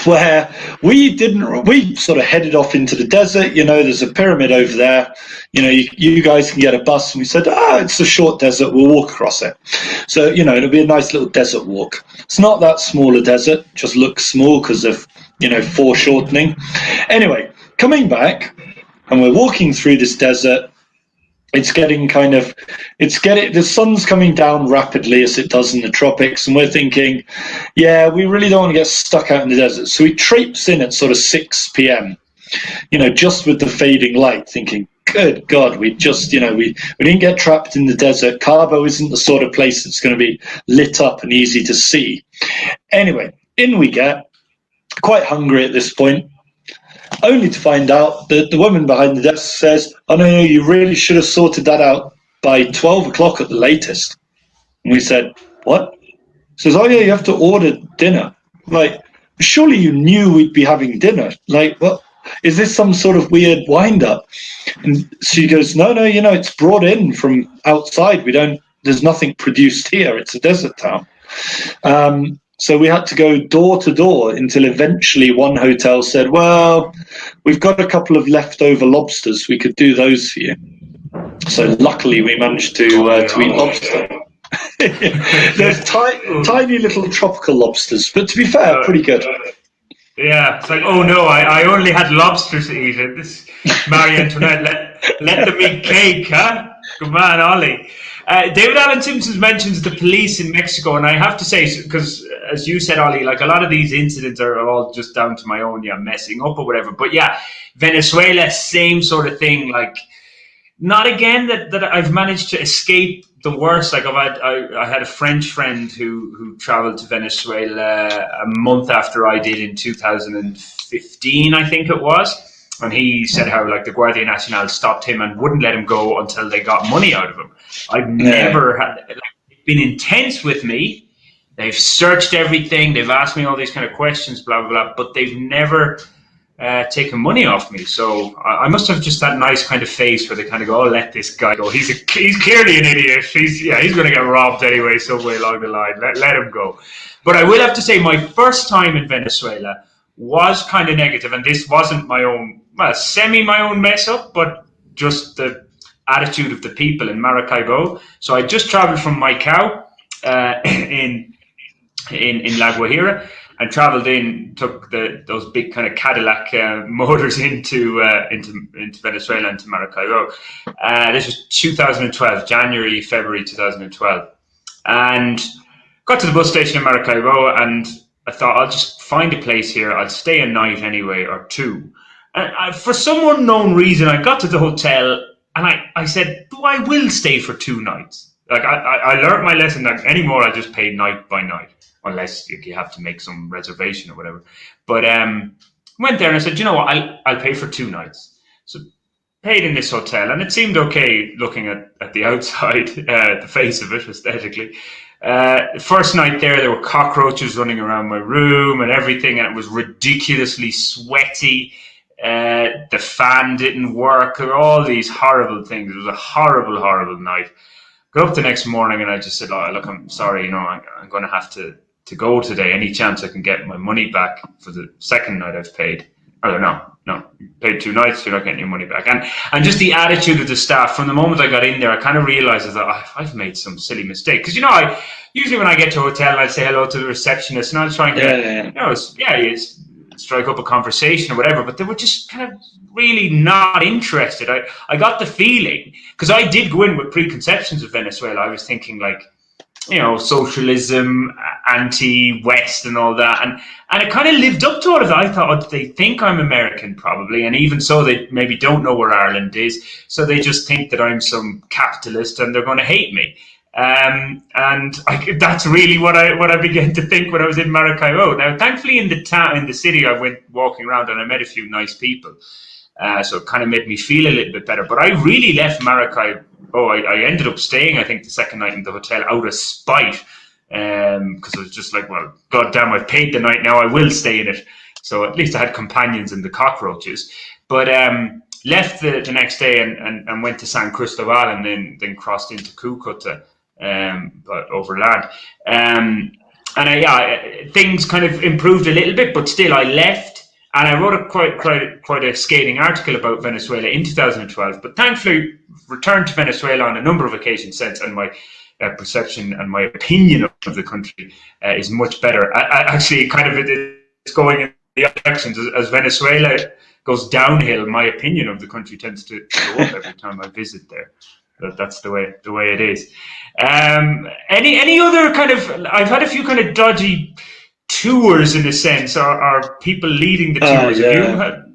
S1: Where we sort of headed off into the desert. There's a pyramid over there. You guys can get a bus. And we said, it's a short desert. We'll walk across it. So, it'll be a nice little desert walk. It's not that small a desert. Just looks small because of, foreshortening. Anyway, coming back, and we're walking through this desert. It's getting the sun's coming down rapidly as it does in the tropics, and we're thinking, yeah, we really don't want to get stuck out in the desert. So we traipse in at sort of 6 p.m., just with the fading light, thinking, good God, we just, we didn't get trapped in the desert. Cabo isn't the sort of place that's going to be lit up and easy to see. Anyway, in we get, quite hungry at this point. Only to find out that the woman behind the desk says, oh, no, you really should have sorted that out by 12 o'clock at the latest. And we said, what? She says, oh, yeah, you have to order dinner. Like, surely you knew we'd be having dinner. Like, what? Is this some sort of weird wind-up? And she goes, no, it's brought in from outside. There's nothing produced here. It's a desert town. So we had to go door to door until eventually one hotel said, well, we've got a couple of leftover lobsters. We could do those for you. So luckily we managed to eat lobster. There's tiny little tropical lobsters, but to be fair, pretty good.
S2: Yeah, it's like, oh no, I only had lobsters to eat. This Marie Antoinette, let them eat cake, huh? Come on, Ollie. David Allen Simpson mentions the police in Mexico, and I have to say, because as you said, Ollie, like a lot of these incidents are all just down to my own messing up or whatever. But yeah, Venezuela, same sort of thing. Like, not again that I've managed to escape the worst. Like I had a French friend who traveled to Venezuela a month after I did in 2015, I think it was. And he said how like the Guardia Nacional stopped him and wouldn't let him go until they got money out of him. I've never had, like, been intense with me. They've searched everything. They've asked me all these kind of questions, blah, blah, blah, but they've never taken money off me. So I must have just that nice kind of face where they kind of go, oh, let this guy go. He's clearly an idiot. He's going to get robbed anyway somewhere along the line. Let him go. But I will have to say my first time in Venezuela was kind of negative, and this wasn't my own, my own mess up, but just the attitude of the people in Maracaibo. So I just traveled from Maicao in La Guajira, and traveled took those big kind of Cadillac motors into Venezuela, into Maracaibo. This was 2012, January, February 2012, and got to the bus station in Maracaibo, and I thought, I'll just find a place here. I'll stay a night anyway, or two. And for some unknown reason, I got to the hotel and I said, I will stay for 2 nights. Like I learned my lesson that anymore I just pay night by night, unless you have to make some reservation or whatever. But went there and I said, you know what, I'll pay for 2 nights. So paid in this hotel, and it seemed okay looking at the outside, the face of it aesthetically. The first night there were cockroaches running around my room and everything, and it was ridiculously sweaty. The fan didn't work. There were all these horrible things. It was a horrible, horrible night. Got up the next morning and I just said, oh, look, I'm sorry, I'm going to have to to go today. Any chance I can get my money back for the second night I've paid? Or no, paid 2 nights, you're not getting your money back. And just the attitude of the staff, from the moment I got in there, I kind of realized that I've made some silly mistake. Because, I usually when I get to a hotel, I say hello to the receptionist and I'll try and get, strike up a conversation or whatever, but they were just kind of really not interested. I got the feeling, because I did go in with preconceptions of Venezuela. I was thinking socialism, anti-West and all that. And it kind of lived up to all of that. I thought, they think I'm American probably. And even so, they maybe don't know where Ireland is. So they just think that I'm some capitalist and they're going to hate me. That's really what I began to think when I was in Maracaibo. Now, thankfully, in the city, I went walking around and I met a few nice people. So it kind of made me feel a little bit better. But I really left Maracaibo. I ended up staying, I think, the second night in the hotel out of spite. Because I was just like, well, goddamn, I've paid the night now, I will stay in it. So at least I had companions in the cockroaches. But left the next day and went to San Cristobal and then crossed into Cucuta, but overland. Things kind of improved a little bit, but still I left. And I wrote quite a scathing article about Venezuela in 2012, but thankfully returned to Venezuela on a number of occasions since, and my perception and my opinion of the country is much better. Actually, it's going in the other directions. As Venezuela goes downhill, my opinion of the country tends to go up every time I visit there. That's the way it is. Any other kind of? I've had a few kind of dodgy tours, in a sense, are people leading the tours. Have you had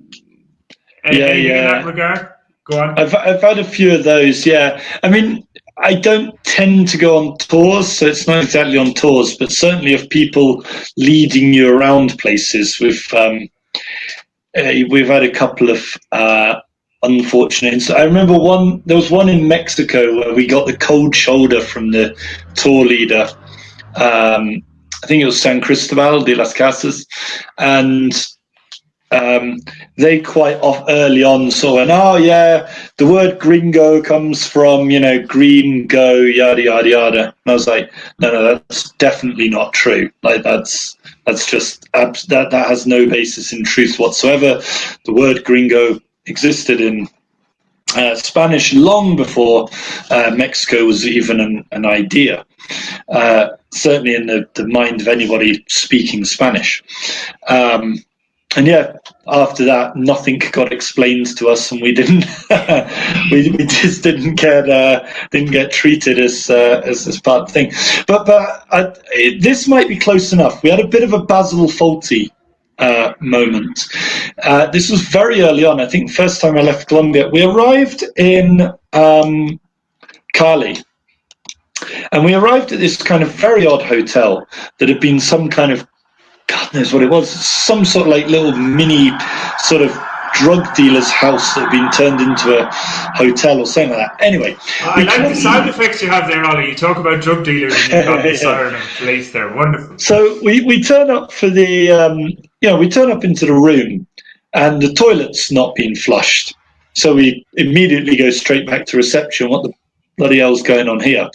S2: anything in that regard? Go on.
S1: I've had a few of those. Yeah, I mean, I don't tend to go on tours, so it's not exactly on tours, but certainly of people leading you around places. We've had a couple of unfortunate incidents. I remember there was one in Mexico where we got the cold shoulder from the tour leader. I think it was San Cristobal de las Casas, and they quite early on sort of went, the word gringo comes from, green go, yada, yada, yada. And I was like, no, that's definitely not true. Like that has no basis in truth whatsoever. The word gringo existed in Spanish long before Mexico was even an idea. Certainly in the mind of anybody speaking Spanish. After that, nothing got explained to us, and we didn't. we just didn't get treated as part of the thing. But this might be close enough. We had a bit of a Basil Fawlty moment. This was very early on. I think first time I left Colombia, we arrived in Cali. And we arrived at this kind of very odd hotel that had been some kind of, God knows what it was, some sort of like little mini sort of drug dealer's house that had been turned into a hotel or something like that. Anyway.
S2: I like the sound effects you have there, Ollie. You talk about drug dealers and you've got the siren in place there. Wonderful.
S1: So we turn up for we turn up into the room and the toilet's not being flushed. So we immediately go straight back to reception. What the bloody hell's going on here?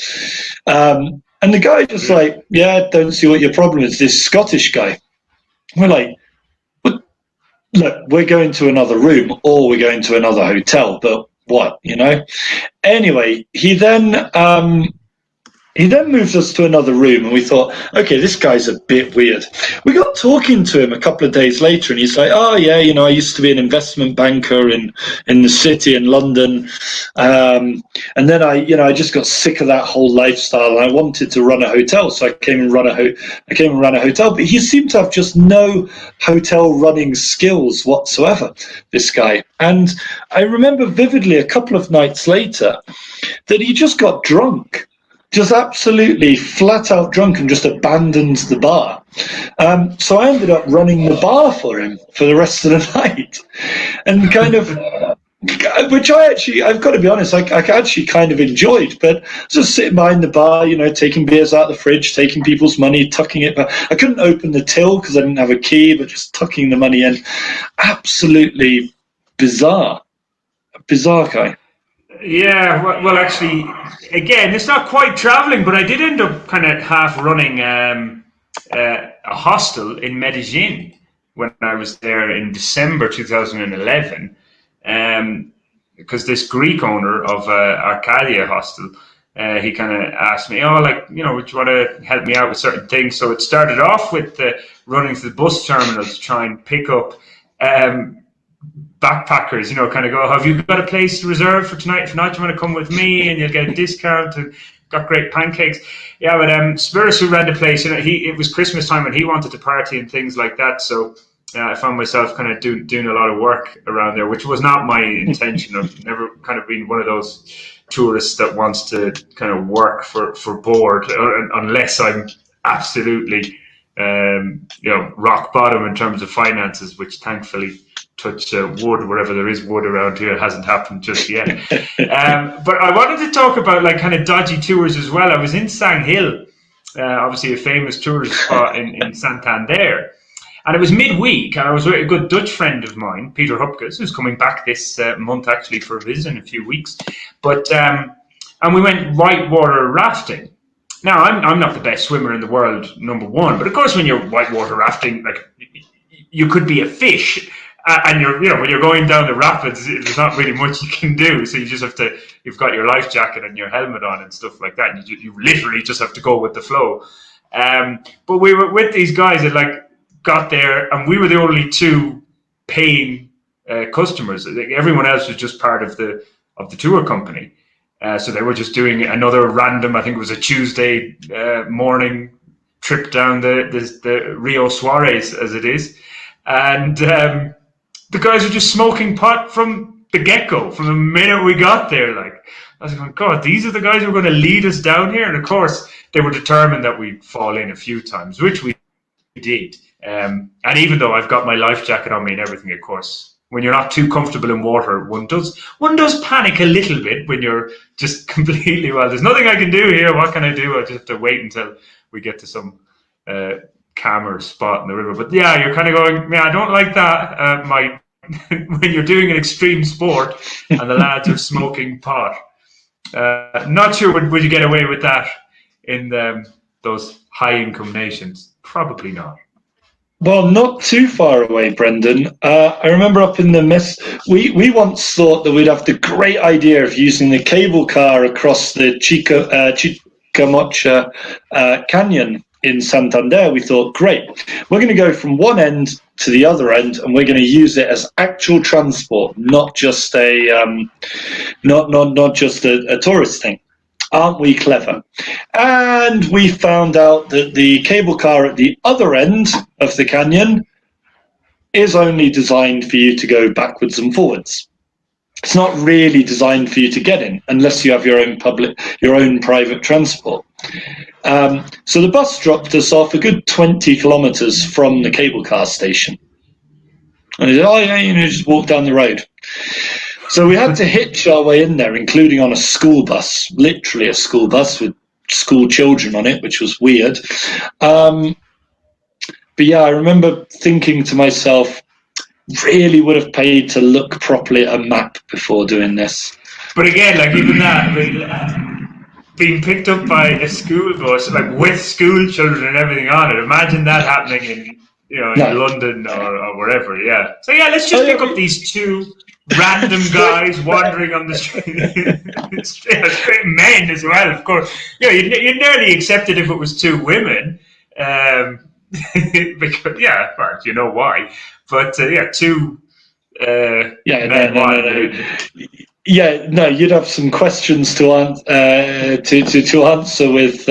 S1: And the guy just like, don't see what your problem is. This Scottish guy. We're like, look, we're going to another room or we're going to another hotel, but what, Anyway, he then moved us to another room, and we thought, okay, this guy's a bit weird. We got talking to him a couple of days later, and he's like, I used to be an investment banker in the city in London, and then I just got sick of that whole lifestyle, and I wanted to run a hotel, so I came and ran a hotel. But he seemed to have just no hotel running skills whatsoever, this guy. And I remember vividly a couple of nights later that he just got drunk. Just absolutely flat out drunk and just abandoned the bar. So I ended up running the bar for him for the rest of the night. And kind of, which I've got to be honest, I actually kind of enjoyed, but just sitting behind the bar, taking beers out of the fridge, taking people's money, tucking it back. I couldn't open the till because I didn't have a key, but just tucking the money in. Absolutely bizarre guy.
S2: Yeah, well, actually, again, it's not quite traveling, but I did end up kind of half running a hostel in Medellin when I was there in December 2011, because this Greek owner of Arcadia hostel, he kind of asked me, oh, like, you know, would you want to help me out with certain things? So it started off with running to the bus terminal to try and pick up backpackers, you know, kind of go, have you got a place reserved for tonight? If not, you want to come with me and you'll get a discount and got great pancakes. Yeah, but Spiris, who ran the place, you know, it was Christmas time and he wanted to party and things like that. So I found myself kind of doing a lot of work around there, which was not my intention. I've never kind of been one of those tourists that wants to kind of work for board, unless I'm absolutely, you know, rock bottom in terms of finances, which thankfully, touch wood, wherever there is wood around here, it hasn't happened just yet. But I wanted to talk about like kind of dodgy tours as well. I was in Sang Hill, obviously a famous tourist spot in Santander. And it was midweek, and I was with a good Dutch friend of mine, Peter Hupkes, who's coming back this month actually for a visit in a few weeks. But and we went whitewater rafting. Now, I'm not the best swimmer in the world, number one, but of course, when you're whitewater rafting, like you could be a fish, and when you're going down the rapids, there's not really much you can do. So you just have to, you've got your life jacket and your helmet on and stuff like that. And you literally just have to go with the flow. But we were with these guys that like got there, and we were the only two paying customers. Everyone else was just part of the tour company. So they were just doing another random, I think it was a Tuesday morning trip down the Rio Suarez, as it is. And the guys were just smoking pot from the get-go, from the minute we got there. Like, I was going, God, these are the guys who are going to lead us down here. And of course, they were determined that we'd fall in a few times, which we did. And even though I've got my life jacket on me and everything, of course, when you're not too comfortable in water, one does panic a little bit when you're just completely, well, there's nothing I can do here. What can I do? I just have to wait until we get to some calmer spot in the river. But yeah, you're kind of going, yeah, I don't like that. When you're doing an extreme sport and the lads are smoking pot. Not sure would you get away with that in those high income nations? Probably not.
S1: Well, not too far away, Brendan. I remember up in the we once thought that we'd have the great idea of using the cable car across the Chicamocha Canyon in Santander. We thought, great, we're going to go from one end to the other end, and we're going to use it as actual transport, not just a tourist thing. Aren't we clever? And we found out that the cable car at the other end of the canyon is only designed for you to go backwards and forwards. It's not really designed for you to get in unless you have your own private transport. So the bus dropped us off a good 20 kilometers from the cable car station. And he said, oh yeah, just walk down the road. So we had to hitch our way in there, including on a school bus, literally a school bus with school children on it, which was weird. But yeah, I remember thinking to myself, really would have paid to look properly at a map before doing this.
S2: But again, like even that, being picked up by a school bus, like with school children and everything on it, imagine that happening in London or wherever, yeah. So yeah, let's just pick up these two random guys wandering on the street. Straight men as well, of course. Yeah, you'd nearly accept it if it was two women. Because, yeah, well, you know why. But two men.
S1: Yeah, no, you'd have some questions to answer with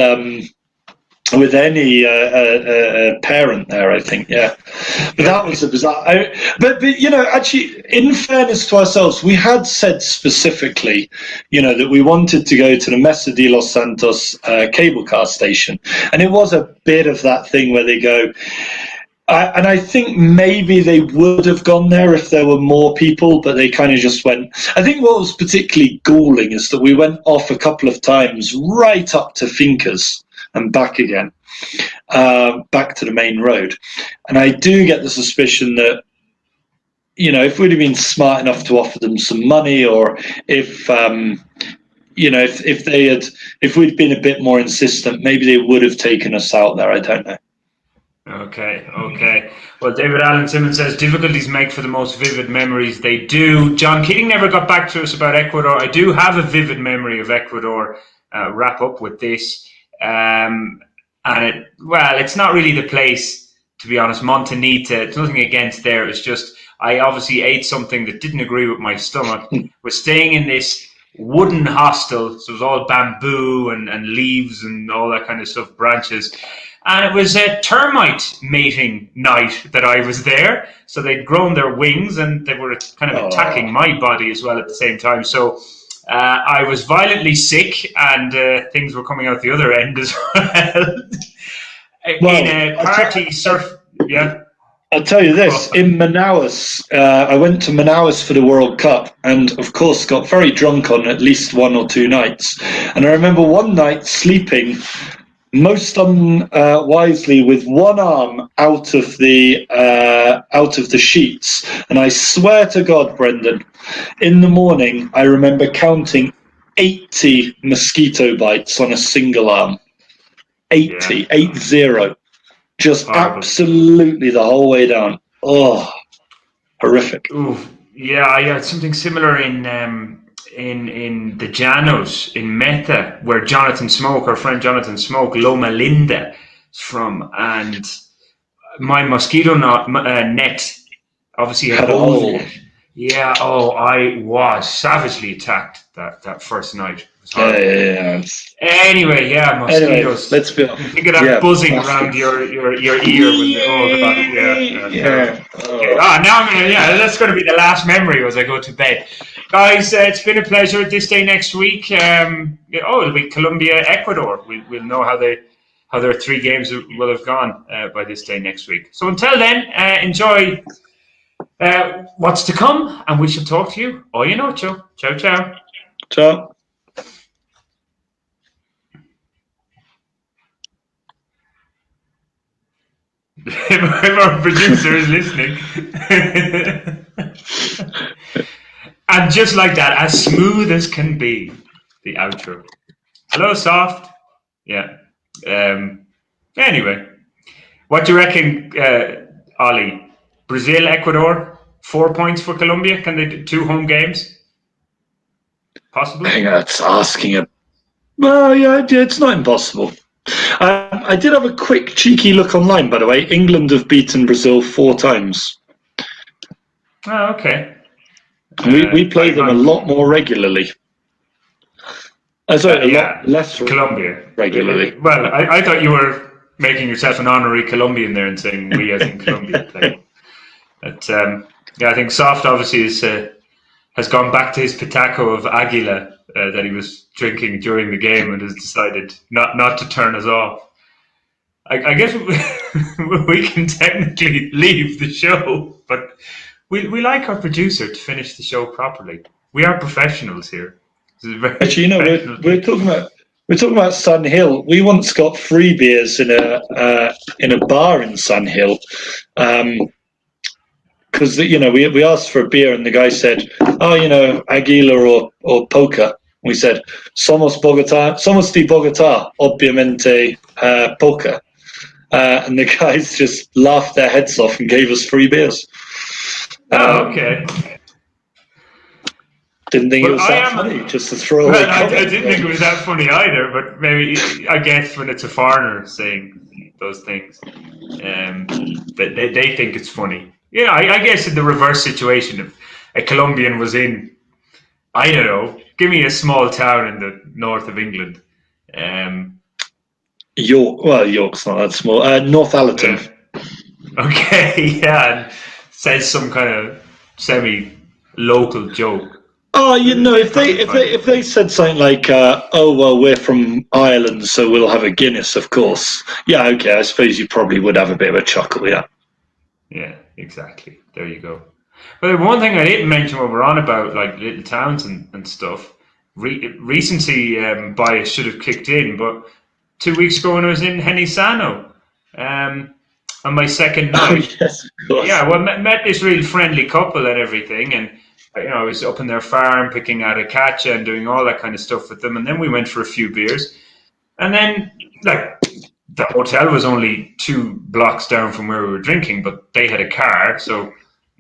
S1: any parent there, I think, yeah. But that was a bizarre. But actually, in fairness to ourselves, we had said specifically, that we wanted to go to the Mesa de los Santos cable car station, and it was a bit of that thing where they go. And I think maybe they would have gone there if there were more people, but they kind of just went. I think what was particularly galling is that we went off a couple of times right up to Fincas and back again, back to the main road. And I do get the suspicion that, if we'd have been smart enough to offer them some money, or if we'd been a bit more insistent, maybe they would have taken us out there. I don't know.
S2: Okay. Well, David Allen Simmons says difficulties make for the most vivid memories. They do. John Keating never got back to us about Ecuador. I do have a vivid memory of Ecuador. Wrap up with this, and it's not really the place, to be honest. Montanita, it's nothing against there. It's just I obviously ate something that didn't agree with my stomach. We're staying in this wooden hostel, so it was all bamboo and leaves and all that kind of stuff, branches. And it was a termite mating night that I was there. So they'd grown their wings and they were kind of attacking my body as well at the same time. So I was violently sick and things were coming out the other end as well. In a party yeah.
S1: I'll tell you this, in Manaus, I went to Manaus for the World Cup and, of course, got very drunk on at least 1 or 2 nights. And I remember one night sleeping most unwisely with one arm out of the sheets. And I swear to God, Brendan, in the morning, I remember counting 80 mosquito bites on a single arm. 80. Just horrible. Absolutely the whole way down. Oh, horrific.
S2: Ooh, yeah, I had something similar in the Llanos in Meta, where our friend Jonathan Smoke, Loma Linda is from, and my mosquito net obviously had holes in it. Yeah, I was savagely attacked that first night.
S1: Yeah.
S2: Anyway, mosquitoes. Anyway,
S1: let's be
S2: think of that buzzing around your ear. That's going to be the last memory as I go to bed. Guys, it's been a pleasure. This day next week, it'll be Colombia, Ecuador. We'll know how their 3 games will have gone by this day next week. So until then, enjoy what's to come, and we shall talk to you. Oye nocho. Ciao.
S1: Ciao.
S2: If our producer is listening. And just like that, as smooth as can be, the outro. Hello, Soft. Yeah. Anyway, what do you reckon, Ollie? Brazil, Ecuador, 4 points for Colombia. Can they do 2 home games? Possibly?
S1: I think that's asking it. Well, yeah, it's not impossible. I did have a quick cheeky look online, by the way. England have beaten Brazil 4 times.
S2: Oh, okay.
S1: We play them a lot more regularly. Sorry, a lot less
S2: Colombia
S1: regularly.
S2: Well, I thought you were making yourself an honorary Colombian there and saying we as in Colombia play. But I think Soft obviously has gone back to his pitaco of Aguila that he was drinking during the game and has decided not to turn us off. I guess we can technically leave the show, but we like our producer to finish the show properly. We are professionals here.
S1: Actually, we're talking about Sun Hill. We once got free beers in a bar in Sun Hill. Because we asked for a beer and the guy said, Aguila or Poca. We said, somos de Bogotá, obviamente Poca. And the guys just laughed their heads off and gave us free beers.
S2: Okay.
S1: Didn't think it was that funny, just to throw away.
S2: I didn't think it was that funny either, but maybe, I guess, when it's a foreigner saying those things, but they think it's funny. Yeah, I guess in the reverse situation, if a Colombian was in, I don't know, give me a small town in the north of England.
S1: York's not that small. Northallerton.
S2: Yeah. Okay, and says some kind of semi-local joke.
S1: Oh, if they said something like, we're from Ireland, so we'll have a Guinness, of course. Yeah, okay, I suppose you probably would have a bit of a chuckle, yeah.
S2: Yeah, exactly. There you go. But one thing I didn't mention when we're on about like little towns and stuff, recency bias should have kicked in, but 2 weeks ago when I was in Genisano, on my second night,
S1: yes, of course.
S2: met this really friendly couple and everything, and I was up in their farm picking out acacia and doing all that kind of stuff with them, and then we went for a few beers, and then the hotel was only 2 blocks down from where we were drinking, but they had a car, so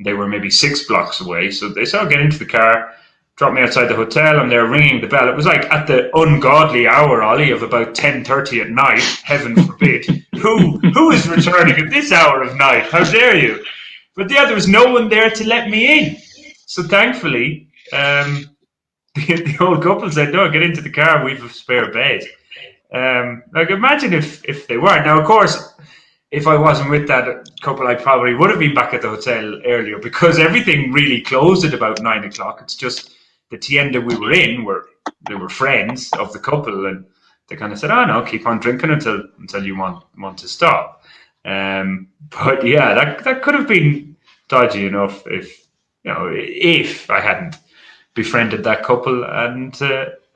S2: they were maybe 6 blocks away. So they said, get into the car, drop me outside the hotel, and they're ringing the bell. It was like at the ungodly hour, Ollie, of about 10:30 at night, heaven forbid. Who is returning at this hour of night? How dare you? But yeah, there was no one there to let me in. So thankfully, the old couple said, no, get into the car, we've a spare bed. Like, imagine if they weren't. Now, of course, if I wasn't with that couple, I probably would have been back at the hotel earlier, because everything really closed at about 9 o'clock. It's just the tienda we were in, they were friends of the couple, and they kind of said, oh no, keep on drinking until you want to stop. But yeah, that could have been dodgy enough if I hadn't befriended that couple and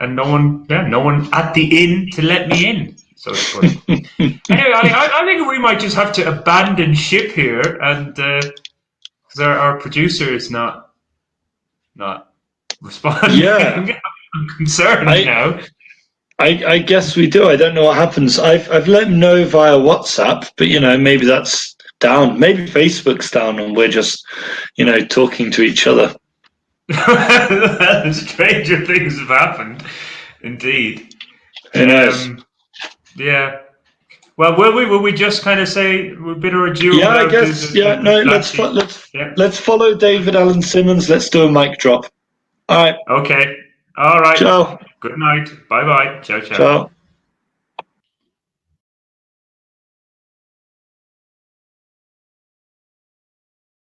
S2: no one at the inn to let me in. So it's funny. Anyway, I think we might just have to abandon ship here, and because our producer is not responding.
S1: Yeah.
S2: I'm concerned now.
S1: I guess we do. I don't know what happens. I've let him know via WhatsApp, but maybe that's down. Maybe Facebook's down, and we're just talking to each other.
S2: Stranger things have happened, indeed.
S1: Who knows?
S2: Yeah. Well, will we just kind of say a bit of a adieu?
S1: Yeah, I guess. Let's follow David Allen Simmons. Let's do a mic drop. All right.
S2: Okay. All right.
S1: Ciao.
S2: Good night. Bye bye. Ciao.
S1: Ciao.